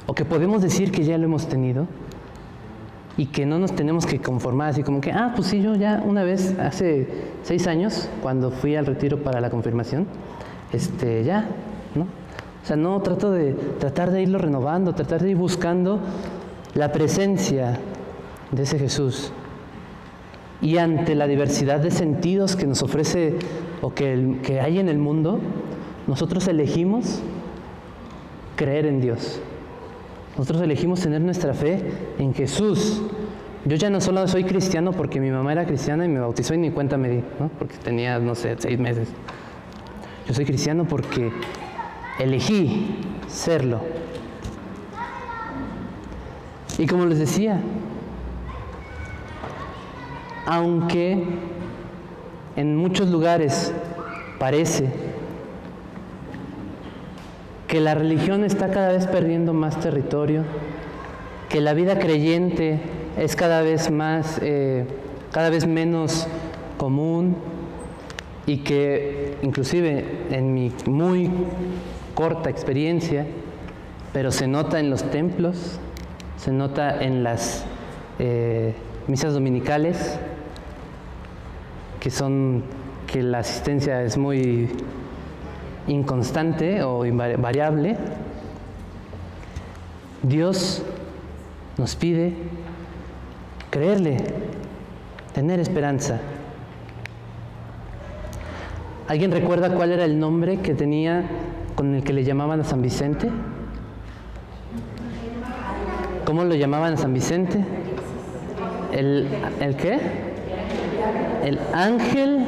o que podemos decir que ya lo hemos tenido, y que no nos tenemos que conformar así como que, pues sí, yo ya una vez, hace 6 años, cuando fui al retiro para la confirmación, ya, ¿no? O sea, no, tratar de irlo renovando, tratar de ir buscando la presencia de ese Jesús. Y ante la diversidad de sentidos que nos ofrece o que hay en el mundo, nosotros elegimos creer en Dios. Nosotros elegimos tener nuestra fe en Jesús. Yo ya no solo soy cristiano porque mi mamá era cristiana y me bautizó y ni cuenta me di, ¿no? Porque tenía, 6 meses. Yo soy cristiano porque elegí serlo. Y como les decía, aunque en muchos lugares parece que la religión está cada vez perdiendo más territorio, que la vida creyente es cada vez menos común, y que inclusive en mi muy corta experiencia, pero se nota en los templos, se nota en las misas dominicales, que la asistencia es muy inconstante o variable. Dios nos pide creerle, tener esperanza. ¿Alguien recuerda cuál era el nombre que tenía con el que le llamaban a San Vicente? ¿Cómo lo llamaban a San Vicente? ¿El qué? El ángel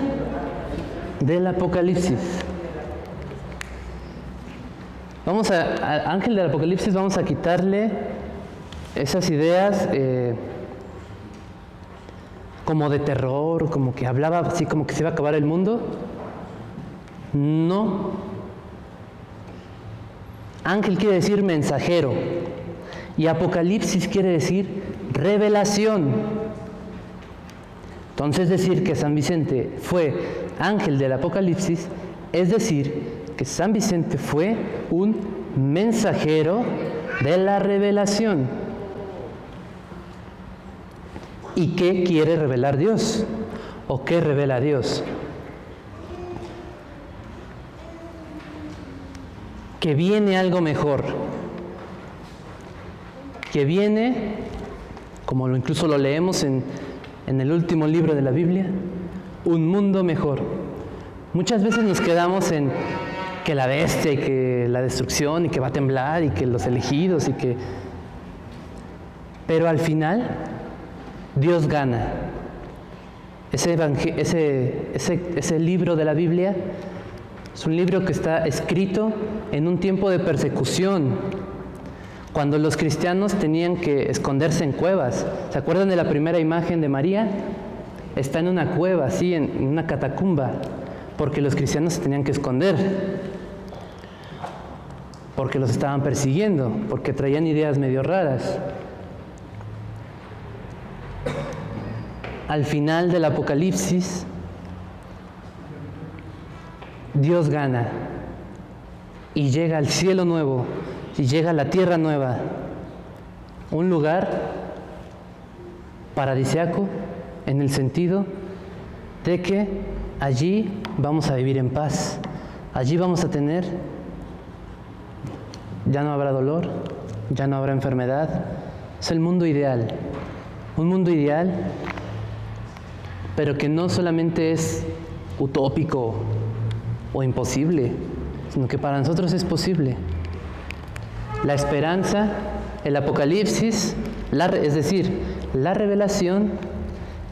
del Apocalipsis. Al ángel del Apocalipsis vamos a quitarle esas ideas como de terror, como que hablaba así como que se iba a acabar el mundo. No. Ángel quiere decir mensajero y Apocalipsis quiere decir revelación. Entonces decir que San Vicente fue ángel del Apocalipsis es decir que San Vicente fue un mensajero de la revelación. ¿Y qué quiere revelar Dios? ¿O qué revela Dios? Que viene algo mejor, que viene, como incluso lo leemos en el último libro de la Biblia, un mundo mejor. Muchas veces nos quedamos en que la bestia y que la destrucción y que va a temblar y que los elegidos pero al final Dios gana. Ese libro de la Biblia es un libro que está escrito en un tiempo de persecución, cuando los cristianos tenían que esconderse en cuevas. ¿Se acuerdan de la primera imagen de María? Está en una cueva, así, en una catacumba, porque los cristianos se tenían que esconder, porque los estaban persiguiendo, porque traían ideas medio raras. Al final del Apocalipsis, Dios gana y llega al cielo nuevo y llega a la tierra nueva, un lugar paradisíaco en el sentido de que allí vamos a vivir en paz, allí vamos a tener, ya no habrá dolor, ya no habrá enfermedad. Es el mundo ideal, un mundo ideal, pero que no solamente es utópico o imposible, sino que para nosotros es posible. La esperanza, el Apocalipsis, es decir, la revelación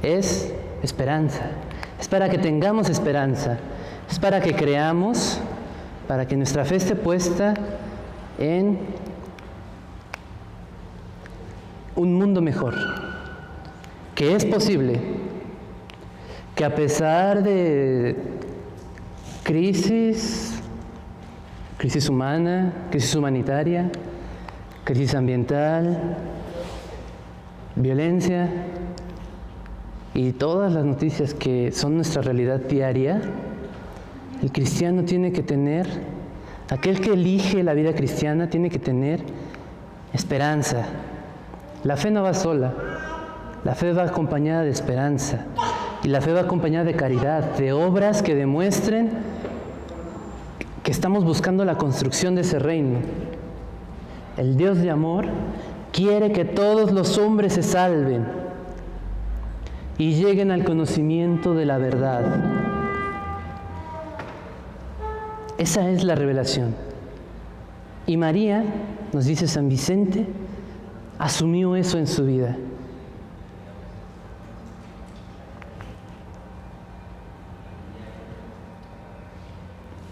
es esperanza. Es para que tengamos esperanza, es para que creamos, para que nuestra fe esté puesta en un mundo mejor, que es posible, que a pesar de crisis humana, crisis humanitaria, crisis ambiental, violencia y todas las noticias que son nuestra realidad diaria, el cristiano tiene que tener, aquel que elige la vida cristiana tiene que tener esperanza. La fe no va sola, La fe va acompañada de esperanza. Y la fe va acompañada de caridad, de obras que demuestren que estamos buscando la construcción de ese reino. El Dios de amor quiere que todos los hombres se salven y lleguen al conocimiento de la verdad. Esa es la revelación. Y María, nos dice San Vicente, asumió eso en su vida.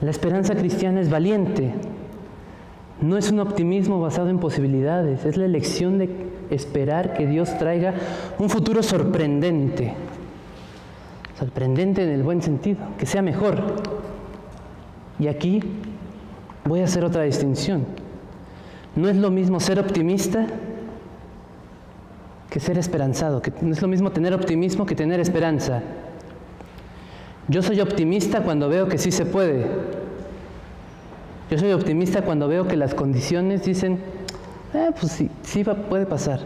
La esperanza cristiana es valiente. No es un optimismo basado en posibilidades, es la elección de esperar que Dios traiga un futuro sorprendente. Sorprendente en el buen sentido, que sea mejor. Y aquí voy a hacer otra distinción. No es lo mismo ser optimista que ser esperanzado, que no es lo mismo tener optimismo que tener esperanza. Yo soy optimista cuando veo que sí se puede. Yo soy optimista cuando veo que las condiciones dicen, pues sí puede pasar.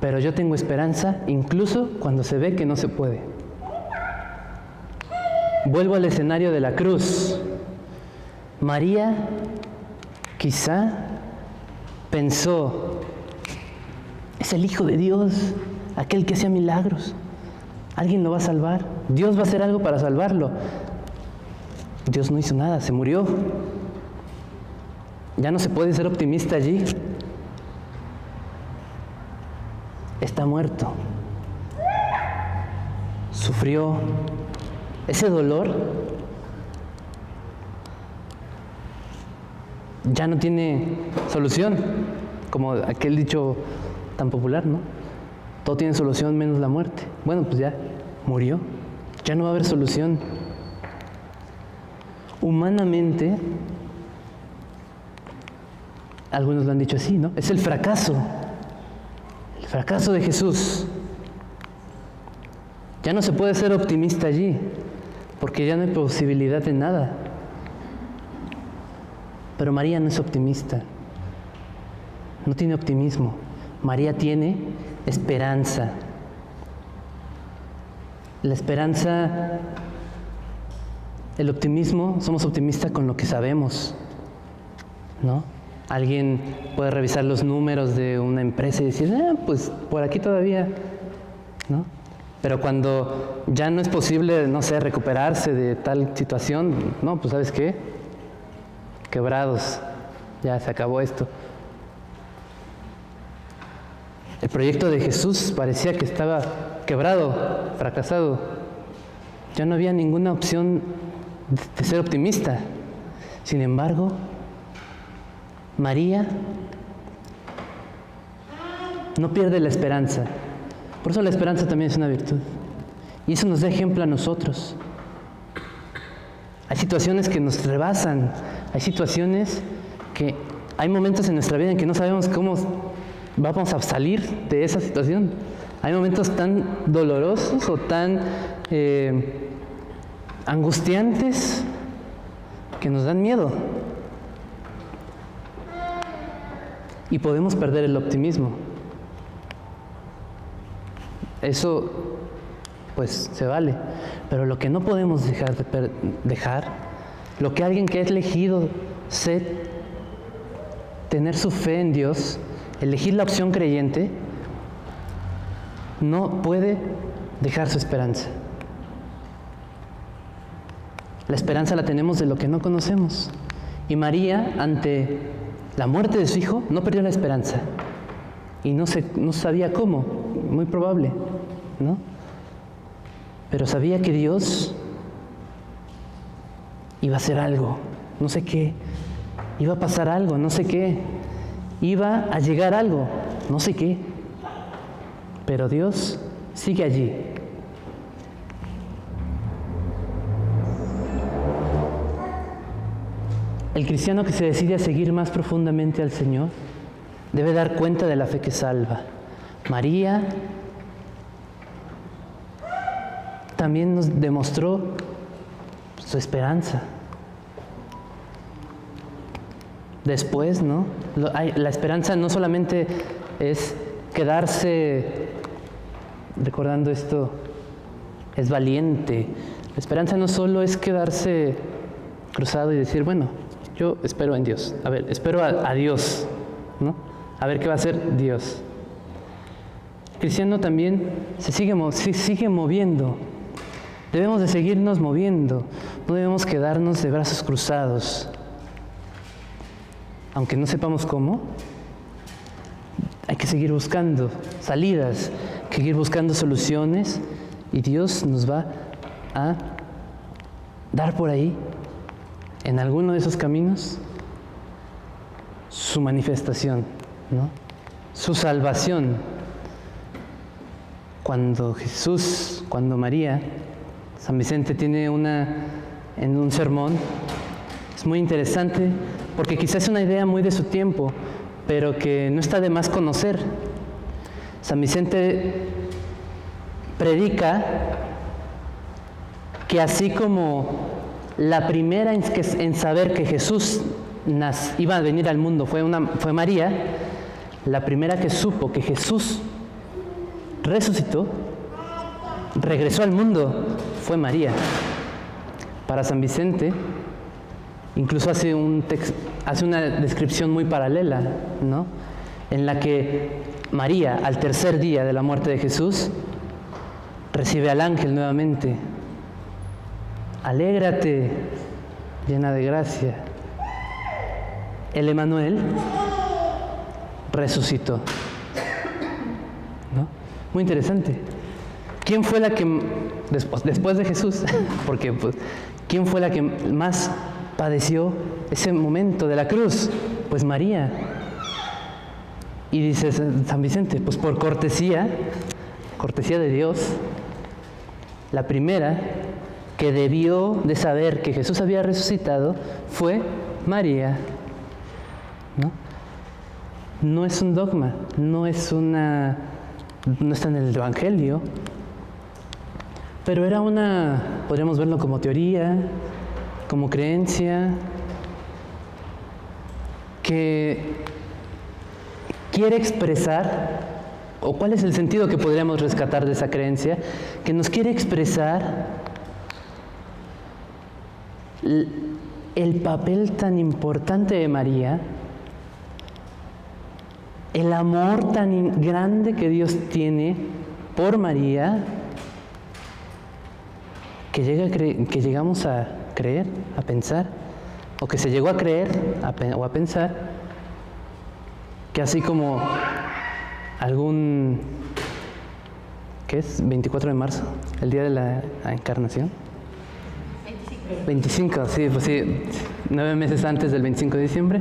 Pero yo tengo esperanza incluso cuando se ve que no se puede. Vuelvo al escenario de la cruz. María quizá pensó, es el Hijo de Dios, aquel que hacía milagros. Alguien lo va a salvar. Dios va a hacer algo para salvarlo. Dios no hizo nada, se murió. Ya no se puede ser optimista allí. Está muerto. Sufrió. Ese dolor ya no tiene solución, como aquel dicho tan popular, ¿no? Todo tiene solución menos la muerte. Bueno, pues ya murió. Ya no va a haber solución. Humanamente, algunos lo han dicho así, ¿no? Es el fracaso de Jesús. Ya no se puede ser optimista allí, porque ya no hay posibilidad de nada. Pero María no es optimista, no tiene optimismo. María tiene esperanza. La esperanza, el optimismo, somos optimistas con lo que sabemos, ¿no? Alguien puede revisar los números de una empresa y decir, pues por aquí todavía, ¿no? Pero cuando ya no es posible, no sé, recuperarse de tal situación, no, pues ¿sabes qué? Quebrados, ya se acabó esto. El proyecto de Jesús parecía que estaba quebrado, fracasado. Ya no había ninguna opción de ser optimista. Sin embargo, María no pierde la esperanza. Por eso la esperanza también es una virtud. Y eso nos da ejemplo a nosotros. Hay situaciones que nos rebasan. Hay situaciones que hay momentos en nuestra vida en que no sabemos cómo vamos a salir de esa situación. Hay momentos tan dolorosos o tan angustiantes que nos dan miedo. Y podemos perder el optimismo. Eso, pues, se vale. Pero lo que no podemos dejar, lo que alguien que ha elegido tener su fe en Dios, elegir la opción creyente, no puede dejar su esperanza. La esperanza la tenemos de lo que no conocemos. Y María, ante la muerte de su hijo, no perdió la esperanza. Y no sabía cómo, muy probable, ¿no? Pero sabía que Dios iba a hacer algo, no sé qué. Iba a pasar algo, no sé qué. Iba a llegar algo, no sé qué. Pero Dios sigue allí. El cristiano que se decide a seguir más profundamente al Señor debe dar cuenta de la fe que salva. María también nos demostró su esperanza. Después, ¿no? La esperanza no solamente es quedarse recordando esto es valiente. La esperanza no solo es quedarse cruzado y decir, bueno, yo espero en Dios. A ver, espero a Dios, ¿no? A ver qué va a hacer Dios. El cristiano también se sigue moviendo. Debemos de seguirnos moviendo. No debemos quedarnos de brazos cruzados. Aunque no sepamos cómo, hay que seguir buscando salidas, seguir buscando soluciones, y Dios nos va a dar por ahí, en alguno de esos caminos, su manifestación, ¿no? Su salvación. Cuando María, San Vicente tiene en un sermón, es muy interesante, porque quizás es una idea muy de su tiempo, pero que no está de más conocer. San Vicente predica que así como la primera en saber que Jesús iba a venir al mundo fue María, la primera que supo que Jesús resucitó, regresó al mundo, fue María. Para San Vicente, incluso hace una descripción muy paralela, ¿no? En la que María, al tercer día de la muerte de Jesús, recibe al ángel nuevamente. Alégrate, llena de gracia. El Emmanuel resucitó, ¿no? Muy interesante. ¿Quién fue la que, después de Jesús, porque quién fue la que más padeció ese momento de la cruz? Pues María. Y dice San Vicente, pues por cortesía de Dios, la primera que debió de saber que Jesús había resucitado fue María, ¿no? No es un dogma, no está en el Evangelio, pero era podríamos verlo como teoría, como creencia, que quiere expresar, o cuál es el sentido que podríamos rescatar de esa creencia, que nos quiere expresar el papel tan importante de María, el amor tan grande que Dios tiene por María, que llegamos a creer, a pensar, o que se llegó a creer o a pensar, que así como ¿qué es? 24 de marzo, el día de la Encarnación. 25, sí, pues sí, 9 meses antes del 25 de diciembre,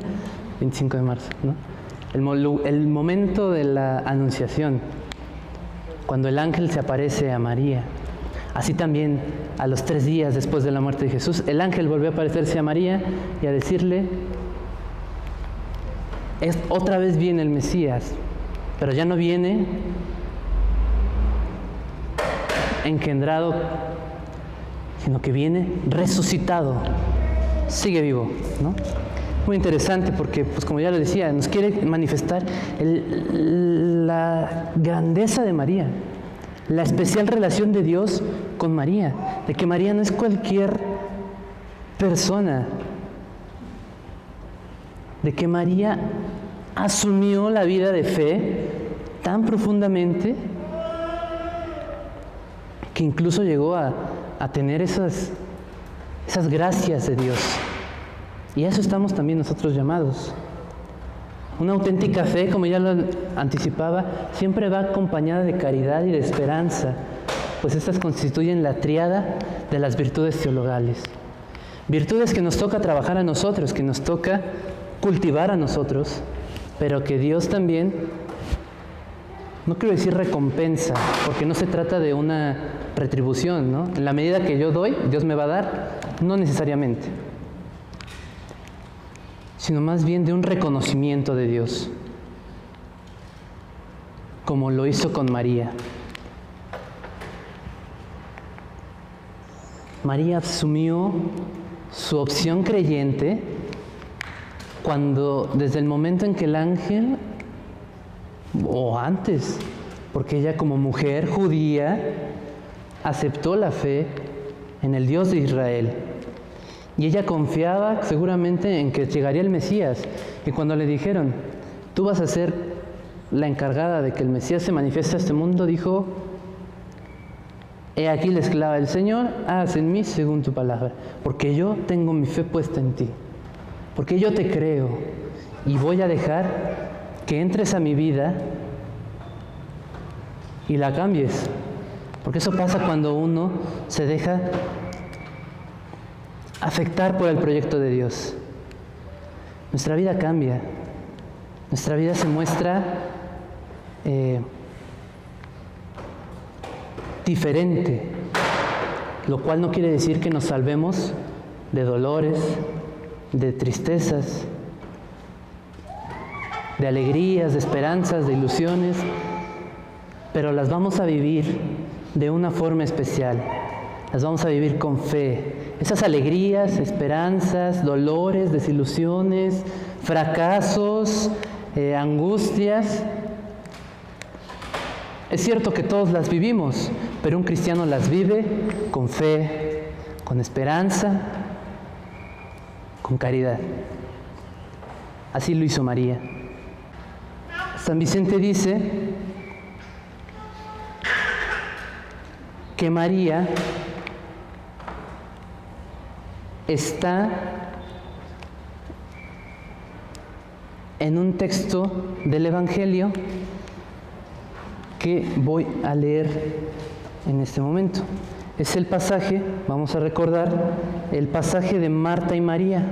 25 de marzo, ¿no? El momento de la Anunciación, cuando el ángel se aparece a María. Así también, a los 3 días después de la muerte de Jesús, el ángel volvió a aparecerse a María y a decirle, otra vez viene el Mesías, pero ya no viene engendrado, sino que viene resucitado, sigue vivo, ¿no? Muy interesante porque, pues como ya lo decía, nos quiere manifestar la grandeza de María, la especial relación de Dios con María, de que María no es cualquier persona, de que María asumió la vida de fe tan profundamente que incluso llegó a tener esas gracias de Dios. Y a eso estamos también nosotros llamados. Una auténtica fe, como ya lo anticipaba, siempre va acompañada de caridad y de esperanza, pues estas constituyen la tríada de las virtudes teologales. Virtudes que nos toca trabajar a nosotros, que nos toca cultivar a nosotros, pero que Dios también, no quiero decir recompensa, porque no se trata de una retribución, ¿no? En la medida que yo doy, Dios me va a dar, no necesariamente, sino más bien de un reconocimiento de Dios, como lo hizo con María. María asumió su opción creyente cuando, desde el momento en que el ángel o antes, porque ella como mujer judía aceptó la fe en el Dios de Israel. Y ella confiaba seguramente en que llegaría el Mesías. Y cuando le dijeron, tú vas a ser la encargada de que el Mesías se manifieste a este mundo, dijo, he aquí la esclava del Señor, hágase en mí según tu palabra, porque yo tengo mi fe puesta en ti, porque yo te creo y voy a dejar que entres a mi vida y la cambies. Porque eso pasa cuando uno se deja afectar por el proyecto de Dios. Nuestra vida cambia, nuestra vida se muestra diferente, lo cual no quiere decir que nos salvemos de dolores, de tristezas, de alegrías, de esperanzas, de ilusiones, pero las vamos a vivir de una forma especial, las vamos a vivir con fe. Esas alegrías, esperanzas, dolores, desilusiones, fracasos, angustias, es cierto que todos las vivimos, pero un cristiano las vive con fe, con esperanza, con caridad. Así lo hizo María. San Vicente dice que María está en un texto del Evangelio que voy a leer en este momento. Es el pasaje, vamos a recordar, el pasaje de Marta y María,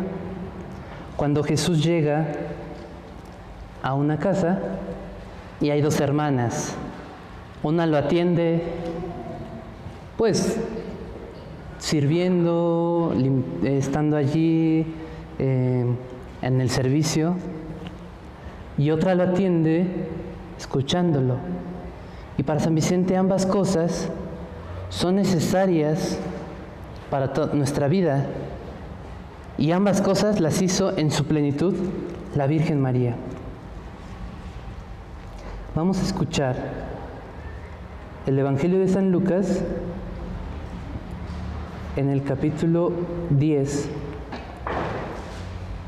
cuando Jesús llega a una casa y hay dos hermanas. Una lo atiende, pues, sirviendo, estando allí en el servicio, y otra lo atiende escuchándolo. Y para San Vicente ambas cosas son necesarias para nuestra vida, y ambas cosas las hizo en su plenitud la Virgen María. Vamos a escuchar el Evangelio de San Lucas en el capítulo 10,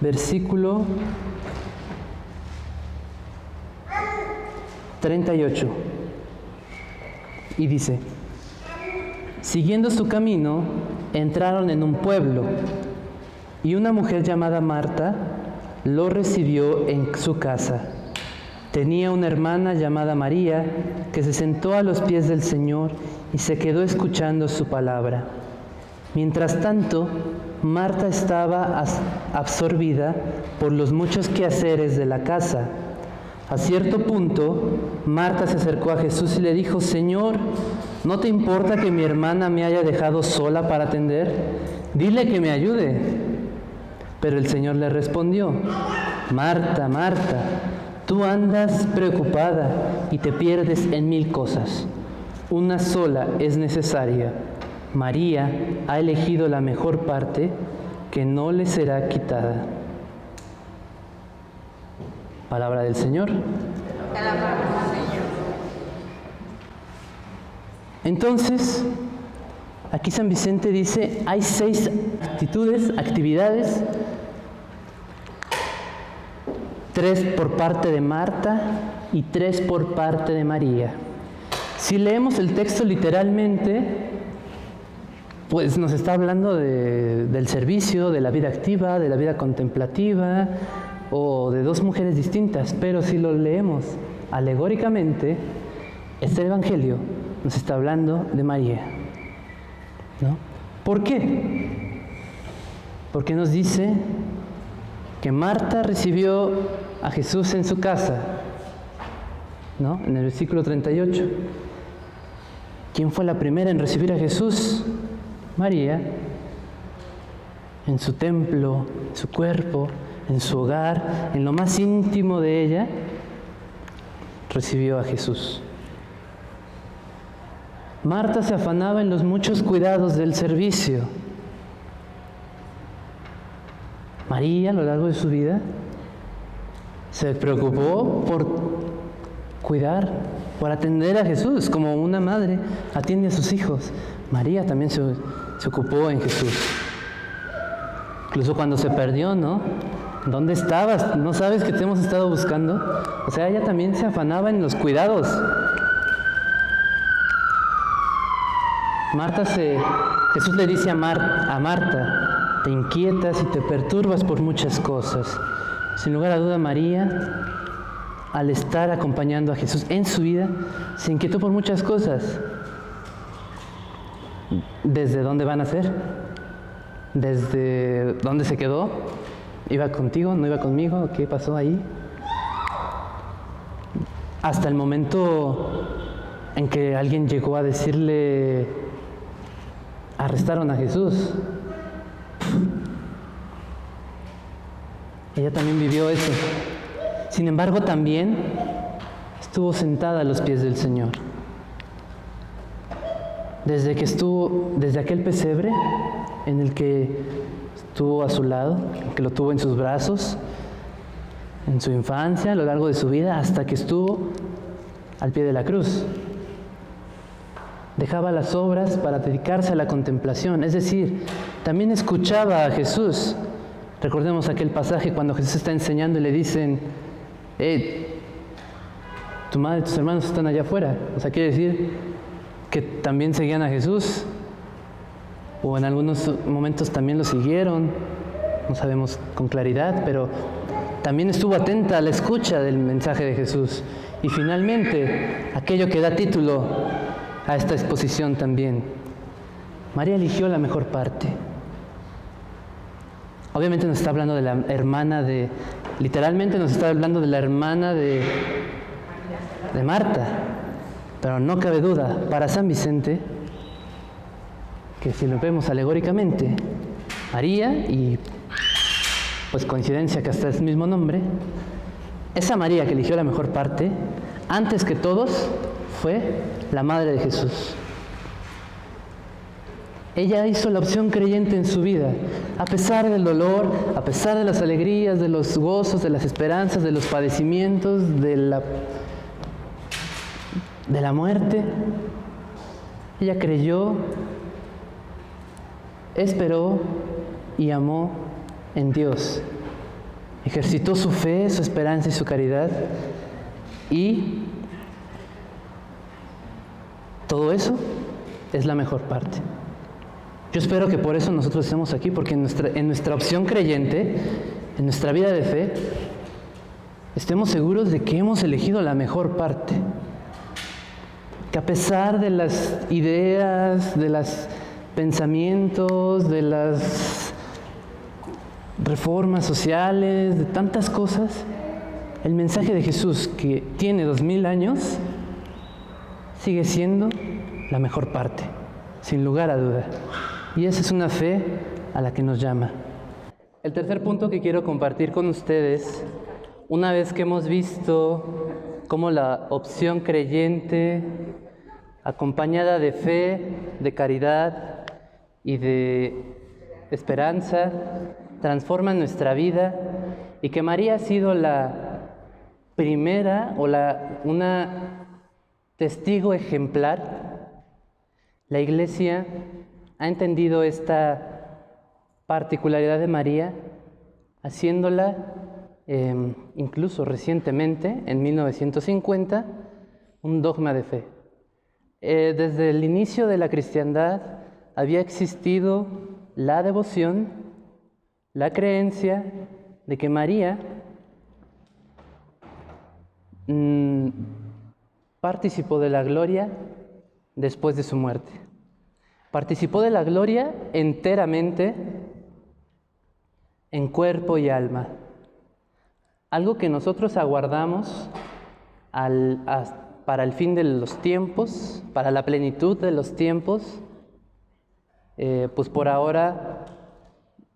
versículo 38. Y dice, siguiendo su camino, entraron en un pueblo, y una mujer llamada Marta lo recibió en su casa. Tenía una hermana llamada María, que se sentó a los pies del Señor y se quedó escuchando su palabra. Mientras tanto, Marta estaba absorbida por los muchos quehaceres de la casa. A cierto punto, Marta se acercó a Jesús y le dijo, Señor, ¿no te importa que mi hermana me haya dejado sola para atender? Dile que me ayude. Pero el Señor le respondió, Marta, Marta, tú andas preocupada y te pierdes en 1000 cosas. Una sola es necesaria. María ha elegido la mejor parte que no le será quitada. Palabra del Señor. Entonces, aquí San Vicente dice, hay 6 actividades, 3 por parte de Marta y 3 por parte de María. Si leemos el texto literalmente, pues nos está hablando del servicio, de la vida activa, de la vida contemplativa, o de 2 mujeres distintas, pero si lo leemos alegóricamente, este Evangelio nos está hablando de María, ¿no? ¿Por qué? Porque nos dice que Marta recibió a Jesús en su casa, ¿no? En el versículo 38. ¿Quién fue la primera en recibir a Jesús? María, en su templo, en su cuerpo, en su hogar, en lo más íntimo de ella, recibió a Jesús. Marta se afanaba en los muchos cuidados del servicio. María, a lo largo de su vida, se preocupó por cuidar, por atender a Jesús, como una madre atiende a sus hijos. María también se ocupó en Jesús. Incluso cuando se perdió, ¿no? ¿Dónde estabas? ¿No sabes que te hemos estado buscando? O sea, ella también se afanaba en los cuidados. Jesús le dice a Marta, te inquietas y te perturbas por muchas cosas. Sin lugar a duda, María, al estar acompañando a Jesús en su vida, se inquietó por muchas cosas. ¿Desde dónde van a ser? ¿Desde dónde se quedó? ¿Iba contigo? ¿No iba conmigo? ¿Qué pasó ahí? Hasta el momento en que alguien llegó a decirle, arrestaron a Jesús. Ella también vivió eso. Sin embargo, también estuvo sentada a los pies del Señor. Desde aquel pesebre en el que estuvo a su lado, que lo tuvo en sus brazos, en su infancia, a lo largo de su vida, hasta que estuvo al pie de la cruz. Dejaba las obras para dedicarse a la contemplación, es decir, también escuchaba a Jesús. Recordemos aquel pasaje cuando Jesús está enseñando y le dicen, tu madre y tus hermanos están allá afuera. O sea, quiere decir que también seguían a Jesús, o en algunos momentos también lo siguieron, no sabemos con claridad, pero también estuvo atenta a la escucha del mensaje de Jesús. Y finalmente, aquello que da título a esta exposición también, María eligió la mejor parte. Obviamente nos está hablando de la hermana literalmente nos está hablando de la hermana de Marta, pero no cabe duda, para San Vicente, que si lo vemos alegóricamente, María, y pues coincidencia que hasta es el mismo nombre, esa María que eligió la mejor parte, antes que todos, fue la madre de Jesús. Ella hizo la opción creyente en su vida, a pesar del dolor, a pesar de las alegrías, de los gozos, de las esperanzas, de los padecimientos, de la muerte. Ella creyó, esperó y amó en Dios. Ejercitó su fe, su esperanza y su caridad, y todo eso es la mejor parte. Yo espero que por eso nosotros estemos aquí, porque en nuestra opción creyente, en nuestra vida de fe, estemos seguros de que hemos elegido la mejor parte. Que a pesar de las ideas, de los pensamientos, de las reformas sociales, de tantas cosas, el mensaje de Jesús, que tiene 2000 años, sigue siendo la mejor parte, sin lugar a duda. Y esa es una fe a la que nos llama. El tercer punto que quiero compartir con ustedes, una vez que hemos visto cómo la opción creyente, acompañada de fe, de caridad y de esperanza, transforma nuestra vida, y que María ha sido la primera o una testigo ejemplar, la Iglesia ha entendido esta particularidad de María, haciéndola incluso recientemente, en 1950, un dogma de fe. Desde el inicio de la cristiandad había existido la devoción, la creencia de que María participó de la gloria después de su muerte. Participó de la gloria enteramente, en cuerpo y alma. Algo que nosotros aguardamos para el fin de los tiempos, para la plenitud de los tiempos. Pues por ahora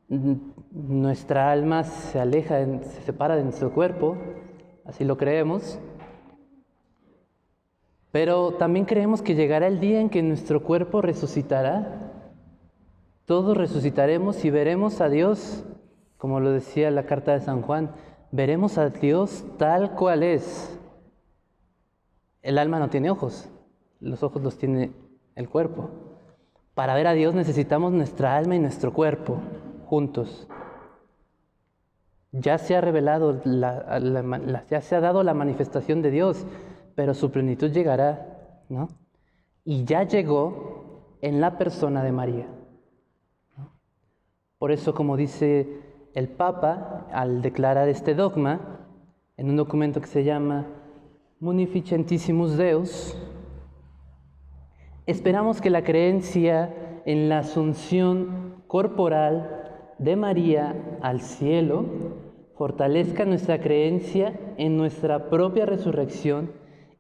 nuestra alma se aleja, se separa de nuestro cuerpo, así lo creemos. Pero también creemos que llegará el día en que nuestro cuerpo resucitará. Todos resucitaremos y veremos a Dios, como lo decía la carta de San Juan, veremos a Dios tal cual es. el alma no tiene ojos, los ojos los tiene el cuerpo. Para ver a Dios necesitamos nuestra alma y nuestro cuerpo juntos. Ya se ha revelado, ya se ha dado la manifestación de Dios, pero su plenitud llegará, ¿no? Y ya llegó en la persona de María, ¿no? Por eso, como dice el Papa, al declarar este dogma, en un documento que se llama Munificentissimus Deus, esperamos que la creencia en la asunción corporal de María al cielo fortalezca nuestra creencia en nuestra propia resurrección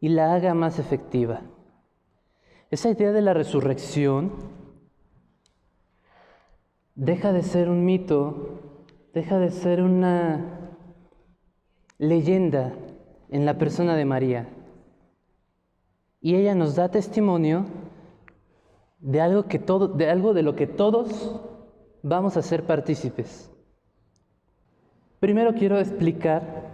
y la haga más efectiva. Esa idea de la resurrección deja de ser un mito, deja de ser una leyenda en la persona de María. Y ella nos da testimonio de algo de lo que todos vamos a ser partícipes. Primero quiero explicar,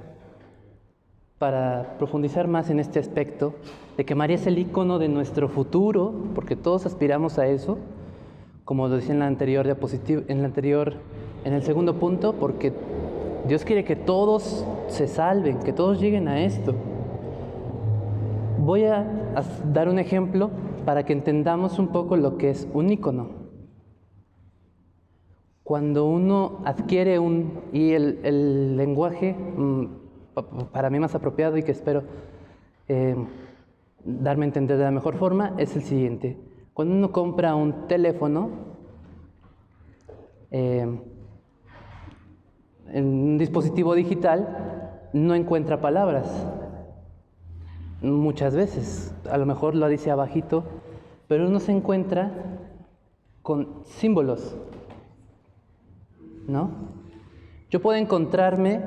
para profundizar más en este aspecto, de que María es el ícono de nuestro futuro, porque todos aspiramos a eso, como lo decía en la anterior diapositiva, en el segundo punto, porque Dios quiere que todos se salven, que todos lleguen a esto. Voy a dar un ejemplo para que entendamos un poco lo que es un ícono. Cuando uno adquiere y el lenguaje para mí más apropiado y que espero darme a entender de la mejor forma es el siguiente. Cuando uno compra un teléfono, en un dispositivo digital, no encuentra palabras. Muchas veces, a lo mejor lo dice abajito, pero uno se encuentra con símbolos, ¿no? Yo puedo encontrarme,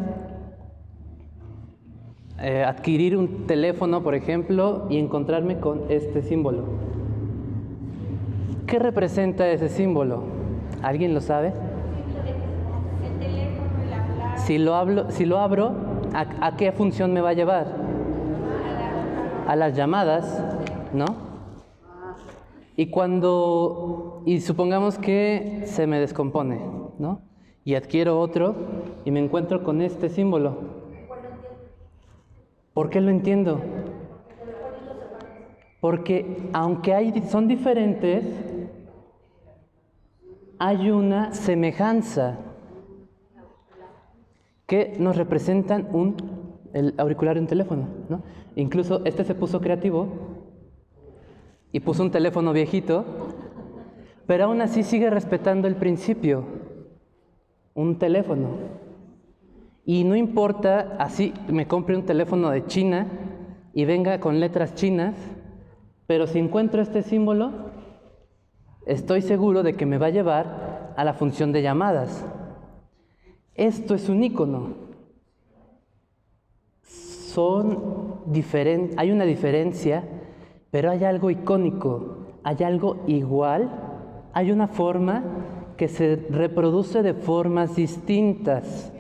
adquirir un teléfono, por ejemplo, y encontrarme con este símbolo. ¿Qué representa ese símbolo? ¿Alguien lo sabe? El teléfono, el hablar. Si lo abro, ¿a qué función me va a llevar? A las llamadas, ¿no? Y supongamos que se me descompone, ¿no? Y adquiero otro y me encuentro con este símbolo. ¿Por qué lo entiendo? Porque aunque son diferentes, hay una semejanza que nos representan el auricular de un teléfono, ¿no? Incluso este se puso creativo y puso un teléfono viejito, pero aún así sigue respetando el principio, un teléfono. Y no importa, así me compre un teléfono de China y venga con letras chinas, pero si encuentro este símbolo, estoy seguro de que me va a llevar a la función de llamadas. Esto es un ícono. Hay una diferencia, pero hay algo icónico, hay algo igual, hay una forma que se reproduce de formas distintas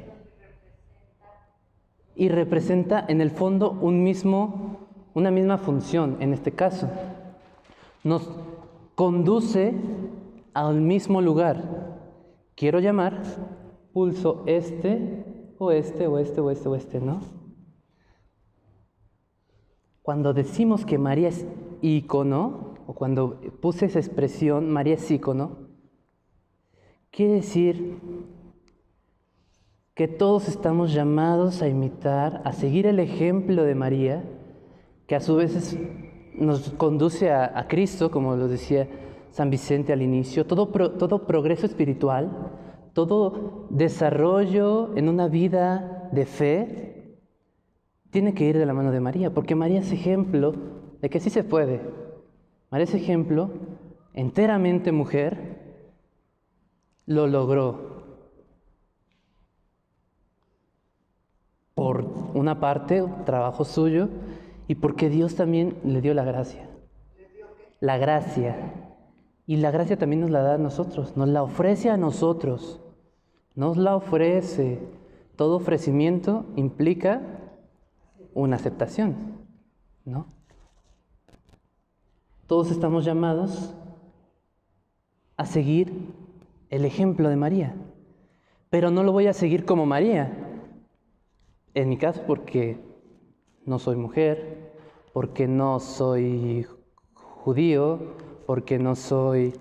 y representa en el fondo una misma función, en este caso. Nos conduce al mismo lugar. Quiero llamar, pulso este, o este, o este, o este, o este, ¿no? Cuando decimos que María es ícono, o cuando puse esa expresión, María es ícono, quiere decir que todos estamos llamados a imitar, a seguir el ejemplo de María, que a su vez nos conduce a Cristo, como lo decía San Vicente al inicio. Todo progreso espiritual, todo desarrollo en una vida de fe, tiene que ir de la mano de María, porque María es ejemplo de que sí se puede. María es ejemplo, enteramente mujer, lo logró. Por una parte, trabajo suyo, y porque Dios también le dio la gracia. La gracia. Y la gracia también nos la da a nosotros, nos la ofrece a nosotros. Nos la ofrece. Todo ofrecimiento implica una aceptación, ¿no? todos estamos llamados a seguir el ejemplo de María. Pero no lo voy a seguir como María. En mi caso, porque no soy mujer, porque no soy judío, porque no soy,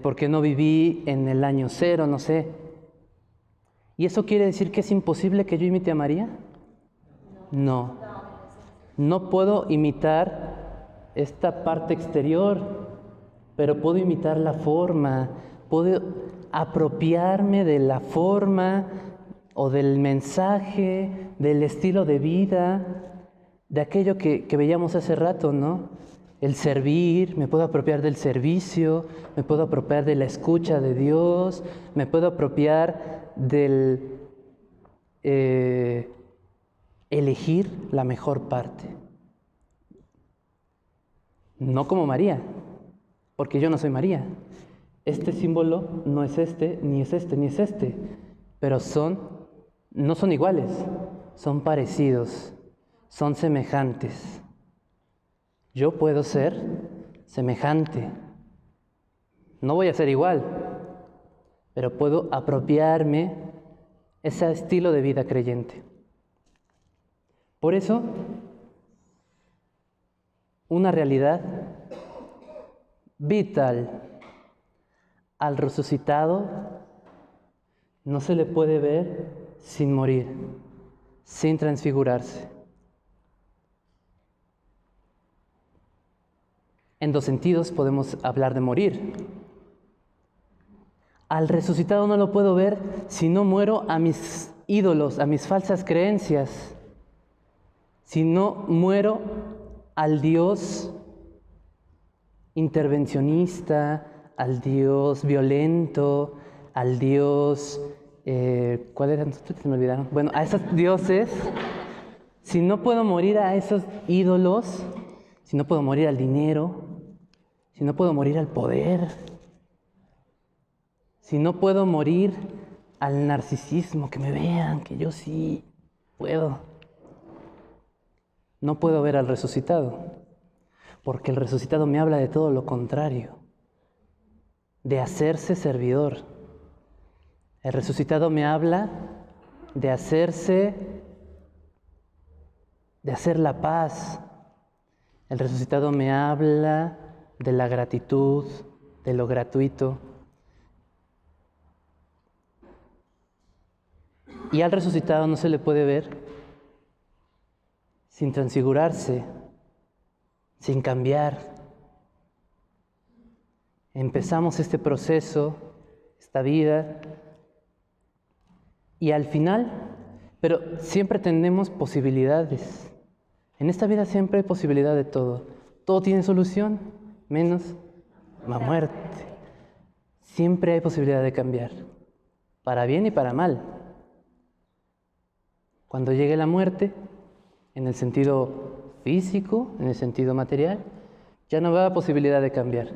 porque no viví en el año 0, no sé. ¿Y eso quiere decir que es imposible que yo imite a María? No. No puedo imitar esta parte exterior, pero puedo imitar la forma, puedo apropiarme de la forma o del mensaje, del estilo de vida, de aquello que veíamos hace rato, ¿no? El servir, me puedo apropiar del servicio, me puedo apropiar de la escucha de Dios, me puedo apropiar del elegir la mejor parte. No como María, porque yo no soy María. Este símbolo no es este, ni es este, ni es este, pero no son iguales, son parecidos, son semejantes. Yo puedo ser semejante, no voy a ser igual, pero puedo apropiarme ese estilo de vida creyente. Por eso, una realidad vital al resucitado no se le puede ver sin morir, sin transfigurarse. En dos sentidos podemos hablar de morir. Al resucitado no lo puedo ver si no muero a mis ídolos, a mis falsas creencias, si no muero al Dios intervencionista, al Dios violento, al Dios, ¿cuáles eran? Se me olvidaron. Bueno, a esos dioses, si no puedo morir a esos ídolos, si no puedo morir al dinero, si no puedo morir al poder, si no puedo morir al narcisismo, que me vean, que yo sí puedo, no puedo ver al resucitado, porque el resucitado me habla de todo lo contrario, de hacerse servidor. El resucitado me habla de hacer la paz. El resucitado me habla de la gratitud, de lo gratuito. Y al resucitado no se le puede ver sin transfigurarse, sin cambiar. Empezamos este proceso, esta vida, y al final, pero siempre tenemos posibilidades. En esta vida siempre hay posibilidad de todo. Todo tiene solución, menos la muerte. Siempre hay posibilidad de cambiar, para bien y para mal. Cuando llegue la muerte, en el sentido físico, en el sentido material, ya no va a haber posibilidad de cambiar.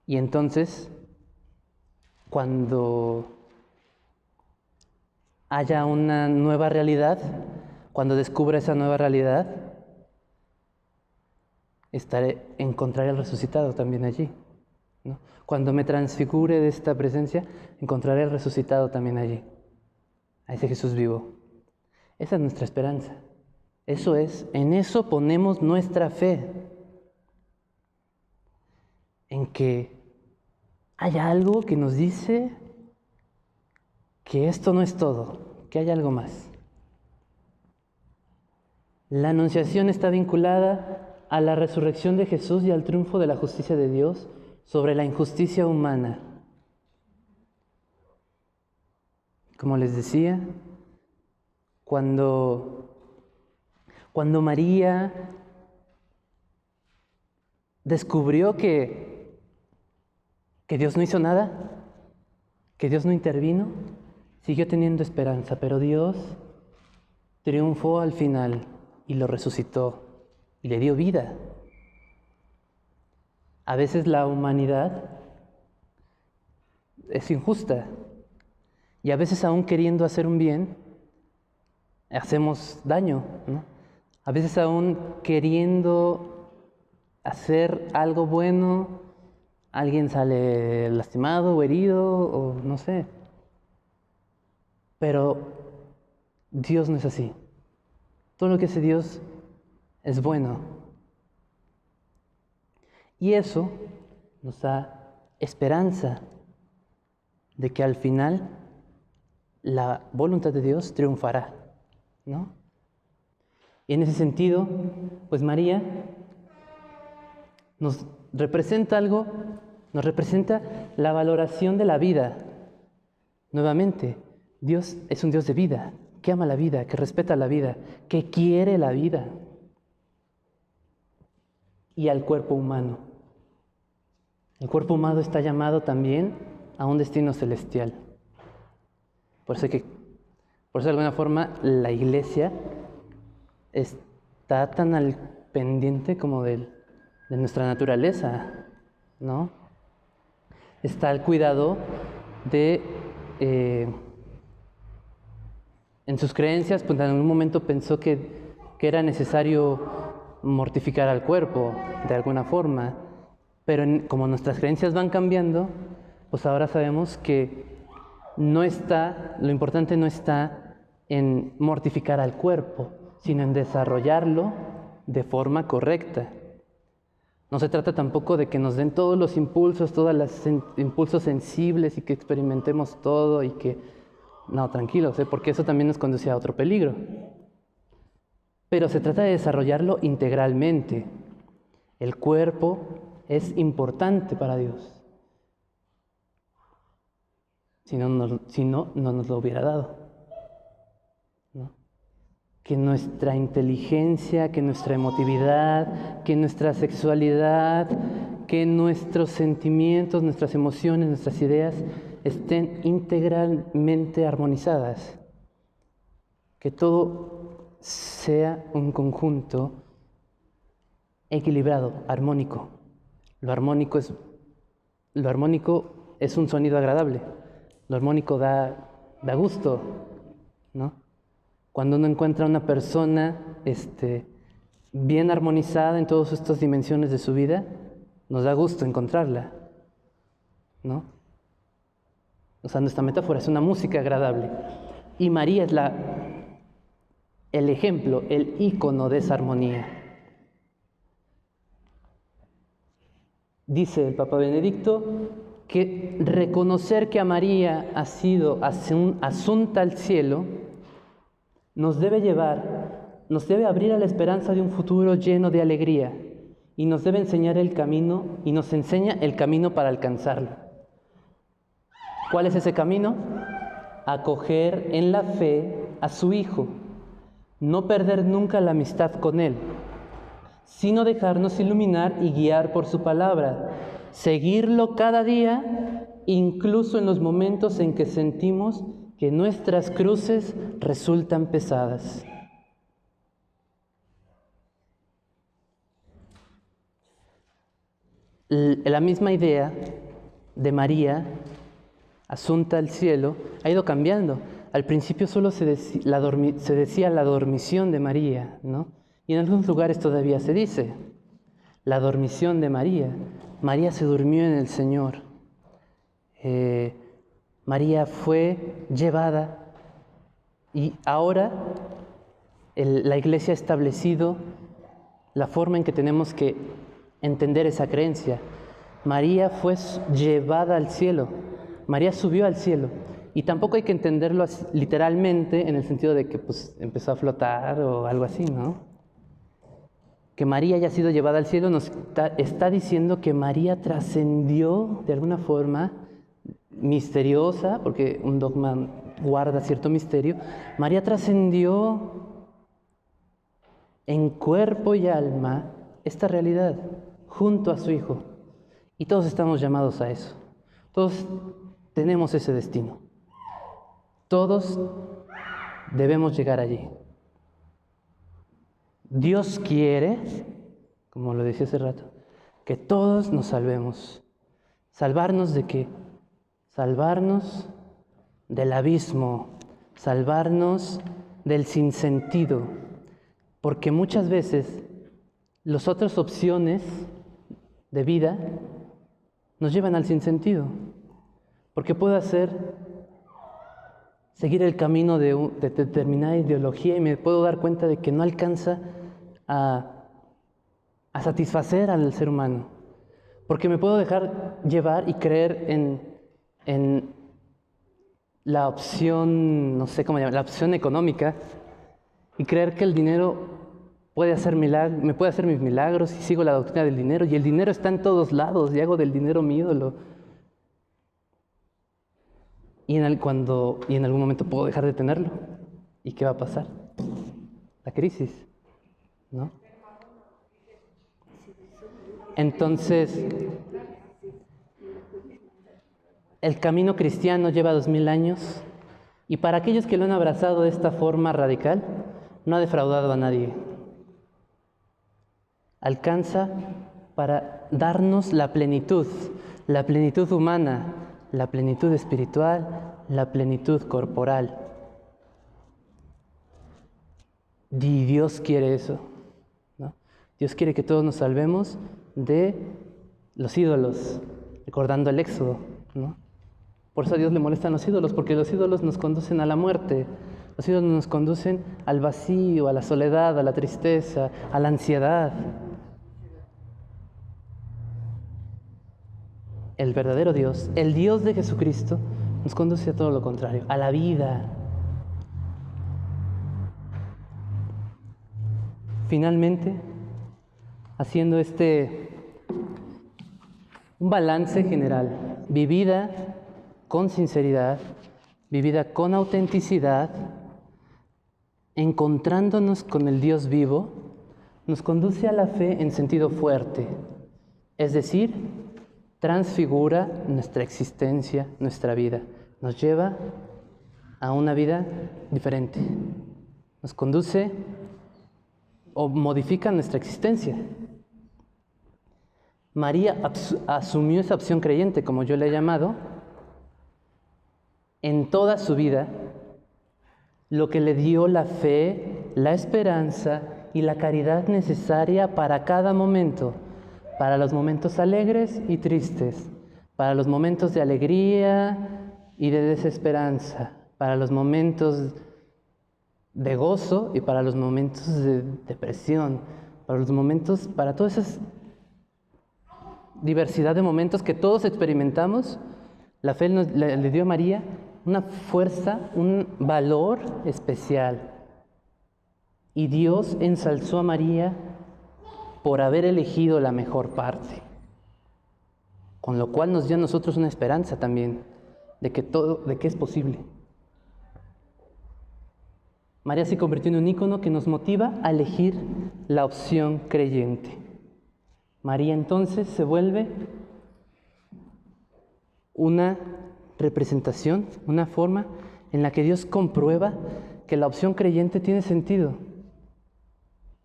Y entonces, cuando haya una nueva realidad, cuando descubra esa nueva realidad, encontraré al resucitado también allí, ¿no? Cuando me transfigure de esta presencia, encontraré al resucitado también allí, a ese Jesús vivo. Esa es nuestra esperanza. Eso es, en eso ponemos nuestra fe, en que hay algo que nos dice que esto no es todo, que hay algo más. La anunciación está vinculada a la resurrección de Jesús y al triunfo de la justicia de Dios sobre la injusticia humana. Como les decía, cuando María descubrió que Dios no hizo nada, que Dios no intervino, siguió teniendo esperanza, pero Dios triunfó al final y lo resucitó y le dio vida. A veces la humanidad es injusta y a veces aún queriendo hacer un bien, hacemos daño, ¿no? A veces aún queriendo hacer algo bueno, alguien sale lastimado o herido o no sé. Pero Dios no es así. Todo lo que hace Dios es bueno. Y eso nos da esperanza de que al final la voluntad de Dios triunfará, ¿no? Y en ese sentido, pues María nos representa algo, nos representa la valoración de la vida. Nuevamente, Dios es un Dios de vida, que ama la vida, que respeta la vida, que quiere la vida. Y al cuerpo humano. El cuerpo humano está llamado también a un destino celestial. Por eso de alguna forma la Iglesia está tan al pendiente como de nuestra naturaleza, ¿no? Está al cuidado de, en sus creencias, pues en algún momento pensó que era necesario mortificar al cuerpo de alguna forma, pero como nuestras creencias van cambiando, pues ahora sabemos que lo importante no está en mortificar al cuerpo, sino en desarrollarlo de forma correcta. No se trata tampoco de que nos den todos los impulsos, impulsos sensibles y que experimentemos todo y que... No, tranquilos, porque eso también nos conduce a otro peligro. Pero se trata de desarrollarlo integralmente. El cuerpo es importante para Dios. Si no, no nos lo hubiera dado, ¿no? Que nuestra inteligencia, que nuestra emotividad, que nuestra sexualidad, que nuestros sentimientos, nuestras emociones, nuestras ideas estén integralmente armonizadas. Que todo sea un conjunto equilibrado, armónico. Lo armónico es un sonido agradable. Lo armónico da gusto, ¿no? Cuando uno encuentra una persona bien armonizada en todas estas dimensiones de su vida, nos da gusto encontrarla, ¿no? Usando esta metáfora, es una música agradable. Y María es el ejemplo, el ícono de esa armonía. Dice el Papa Benedicto que reconocer que a María ha sido asunta al cielo nos debe abrir a la esperanza de un futuro lleno de alegría y nos debe enseñar el camino y nos enseña el camino para alcanzarlo. ¿Cuál es ese camino? Acoger en la fe a su Hijo, no perder nunca la amistad con Él, sino dejarnos iluminar y guiar por su palabra, seguirlo cada día, incluso en los momentos en que sentimos que nuestras cruces resultan pesadas. La misma idea de María, asunta al cielo, ha ido cambiando. Al principio solo se decía la dormición de María, ¿no? Y en algunos lugares todavía se dice la dormición de María. María se durmió en el Señor. María fue llevada y ahora la Iglesia ha establecido la forma en que tenemos que entender esa creencia. María fue llevada al cielo. María subió al cielo. Y tampoco hay que entenderlo literalmente en el sentido de que empezó a flotar o algo así, ¿no? Que María haya sido llevada al cielo nos está diciendo que María trascendió de alguna forma misteriosa, porque un dogma guarda cierto misterio. María trascendió en cuerpo y alma esta realidad junto a su Hijo. Y todos estamos llamados a eso. Todos tenemos ese destino. Todos debemos llegar allí. Dios quiere, como lo decía hace rato, que todos nos salvemos. ¿Salvarnos de qué? Salvarnos del abismo, salvarnos del sinsentido, Porque muchas veces las otras opciones de vida nos llevan al sinsentido. Porque puedo seguir el camino de determinada ideología y me puedo dar cuenta de que no alcanza a satisfacer al ser humano. Porque me puedo dejar llevar y creer en la opción, no sé cómo llamar, la opción económica, y creer que el dinero me puede hacer mis milagros y sigo la doctrina del dinero, y el dinero está en todos lados y hago del dinero mi ídolo. Y en algún momento puedo dejar de tenerlo. ¿Y qué va a pasar? La crisis, ¿no? Entonces, el camino cristiano lleva 2000 años y para aquellos que lo han abrazado de esta forma radical, no ha defraudado a nadie. Alcanza para darnos la plenitud humana, la plenitud espiritual, la plenitud corporal. Y Dios quiere eso, ¿no? Dios quiere que todos nos salvemos de los ídolos, recordando el Éxodo, ¿no? Por eso a Dios le molestan los ídolos, porque los ídolos nos conducen a la muerte. Los ídolos nos conducen al vacío, a la soledad, a la tristeza, a la ansiedad. El verdadero Dios, el Dios de Jesucristo, nos conduce a todo lo contrario, a la vida. Finalmente, haciendo un balance general, vivida con sinceridad, vivida con autenticidad, encontrándonos con el Dios vivo, nos conduce a la fe en sentido fuerte, es decir, transfigura nuestra existencia, nuestra vida, nos lleva a una vida diferente, nos conduce o modifica nuestra existencia. María asumió esa opción creyente, como yo le he llamado, en toda su vida, lo que le dio la fe, la esperanza y la caridad necesaria para cada momento, para los momentos alegres y tristes, para los momentos de alegría y de desesperanza, para los momentos de gozo y para los momentos de depresión, para toda esa diversidad de momentos que todos experimentamos. La fe le dio a María una fuerza, un valor especial. Y Dios ensalzó a María por haber elegido la mejor parte. Con lo cual nos dio a nosotros una esperanza también de que es posible. María se convirtió en un ícono que nos motiva a elegir la opción creyente. María entonces se vuelve una representación, una forma en la que Dios comprueba que la opción creyente tiene sentido.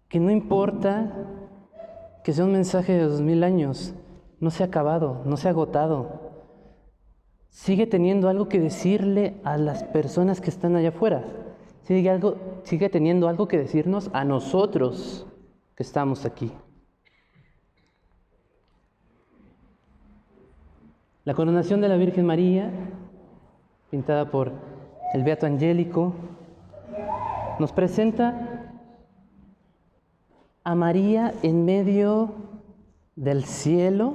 Que no importa que sea un mensaje de 2000 años, no se ha acabado, no se ha agotado. Sigue teniendo algo que decirle a las personas que están allá afuera. Sigue teniendo algo que decirnos a nosotros que estamos aquí. La coronación de la Virgen María, pintada por el Beato Angélico, nos presenta a María en medio del cielo,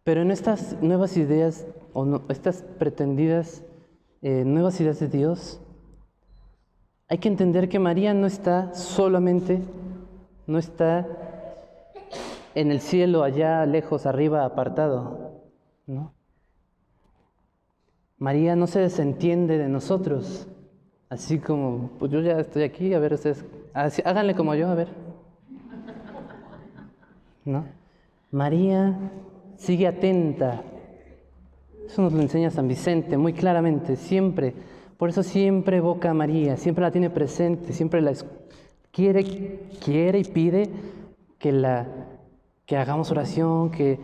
pero en estas nuevas ideas, estas pretendidas nuevas ideas de Dios, hay que entender que María no está en el cielo, allá lejos, arriba, apartado, ¿no? María no se desentiende de nosotros, así como, pues yo ya estoy aquí, a ver ustedes, háganle como yo, a ver, ¿no? María sigue atenta. Eso nos lo enseña San Vicente muy claramente, siempre. Por eso siempre evoca a María, siempre la tiene presente, siempre la quiere y pide que hagamos oración, que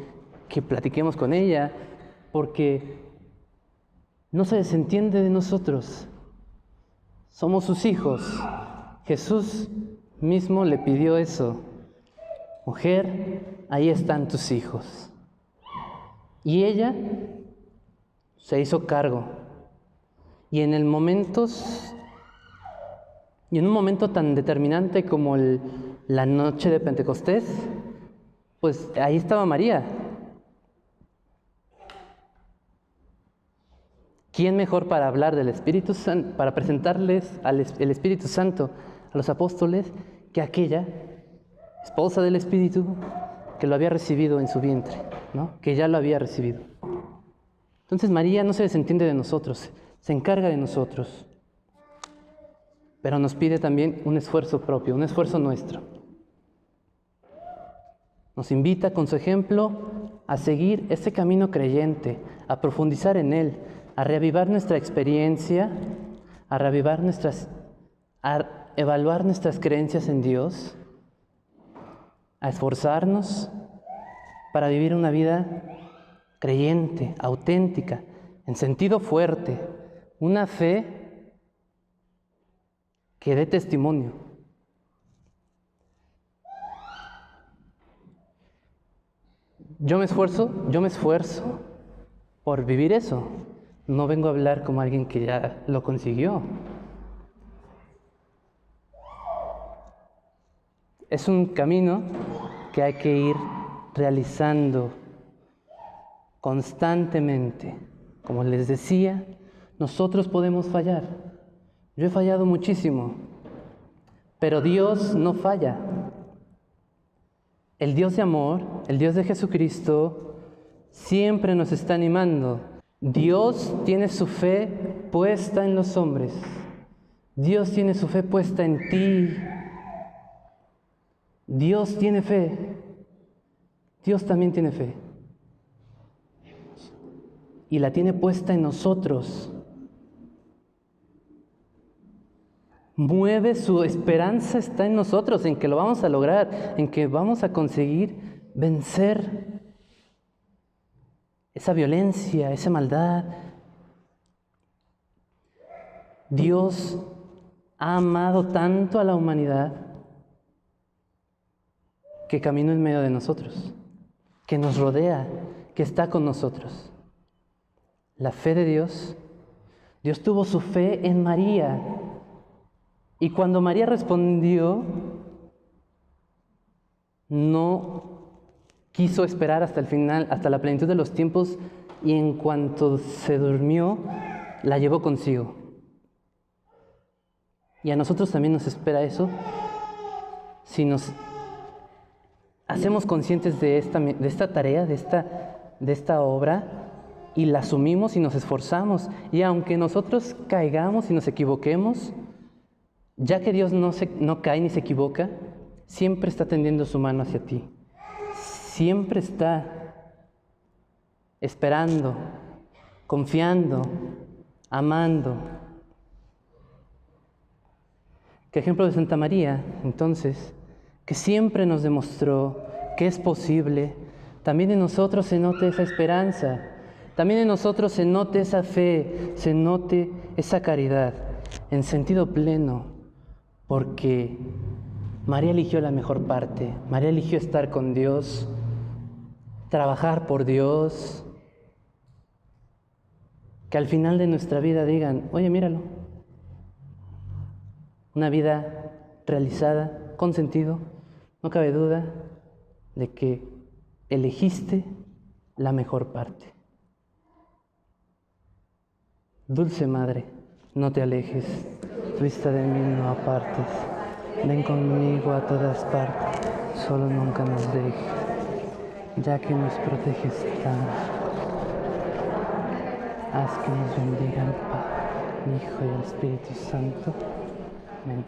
platiquemos con ella, porque no se desentiende de nosotros. Somos sus hijos. Jesús mismo le pidió eso. Mujer, ahí están tus hijos. Y ella se hizo cargo. Y en un momento tan determinante como la noche de Pentecostés, pues ahí estaba María. ¿Quién mejor para hablar del Espíritu Santo, para presentarles el Espíritu Santo a los apóstoles, que aquella esposa del Espíritu que lo había recibido en su vientre, ¿no? Que ya lo había recibido? Entonces María no se desentiende de nosotros, se encarga de nosotros, pero nos pide también un esfuerzo propio, un esfuerzo nuestro. Nos invita con su ejemplo a seguir ese camino creyente, a profundizar en él, a reavivar nuestra experiencia, a evaluar nuestras creencias en Dios, a esforzarnos para vivir una vida creyente, auténtica, en sentido fuerte, una fe que dé testimonio. Yo me esfuerzo por vivir eso. No vengo a hablar como alguien que ya lo consiguió. Es un camino que hay que ir realizando constantemente. Como les decía, nosotros podemos fallar. Yo he fallado muchísimo, pero Dios no falla. El Dios de amor, el Dios de Jesucristo, siempre nos está animando. Dios tiene su fe puesta en los hombres. Dios tiene su fe puesta en ti. Dios tiene fe. Dios también tiene fe. Y la tiene puesta en nosotros. Su esperanza está en nosotros, en que lo vamos a lograr, en que vamos a conseguir vencer esa violencia, esa maldad. Dios ha amado tanto a la humanidad que caminó en medio de nosotros, que nos rodea, que está con nosotros. La fe de Dios, Dios tuvo su fe en María. Y cuando María respondió, no quiso esperar hasta el final, hasta la plenitud de los tiempos, y en cuanto se durmió, la llevó consigo. Y a nosotros también nos espera eso, si nos hacemos conscientes de esta tarea, de esta obra, y la asumimos y nos esforzamos. Y aunque nosotros caigamos y nos equivoquemos, ya que Dios no cae ni se equivoca, siempre está tendiendo su mano hacia ti. Siempre está esperando, confiando, amando. ¿Qué ejemplo de Santa María, entonces, que siempre nos demostró que es posible? También en nosotros se note esa esperanza, también en nosotros se note esa fe, se note esa caridad en sentido pleno, porque María eligió la mejor parte. María eligió estar con Dios, trabajar por Dios. Que al final de nuestra vida digan, oye, míralo. Una vida realizada, con sentido. No cabe duda de que elegiste la mejor parte. Dulce Madre, no te alejes, tu vista de mí no apartes. Ven conmigo a todas partes, solo nunca nos dejes, ya que nos proteges tanto. Haz que nos bendiga el Padre, el Hijo y el Espíritu Santo. Amén.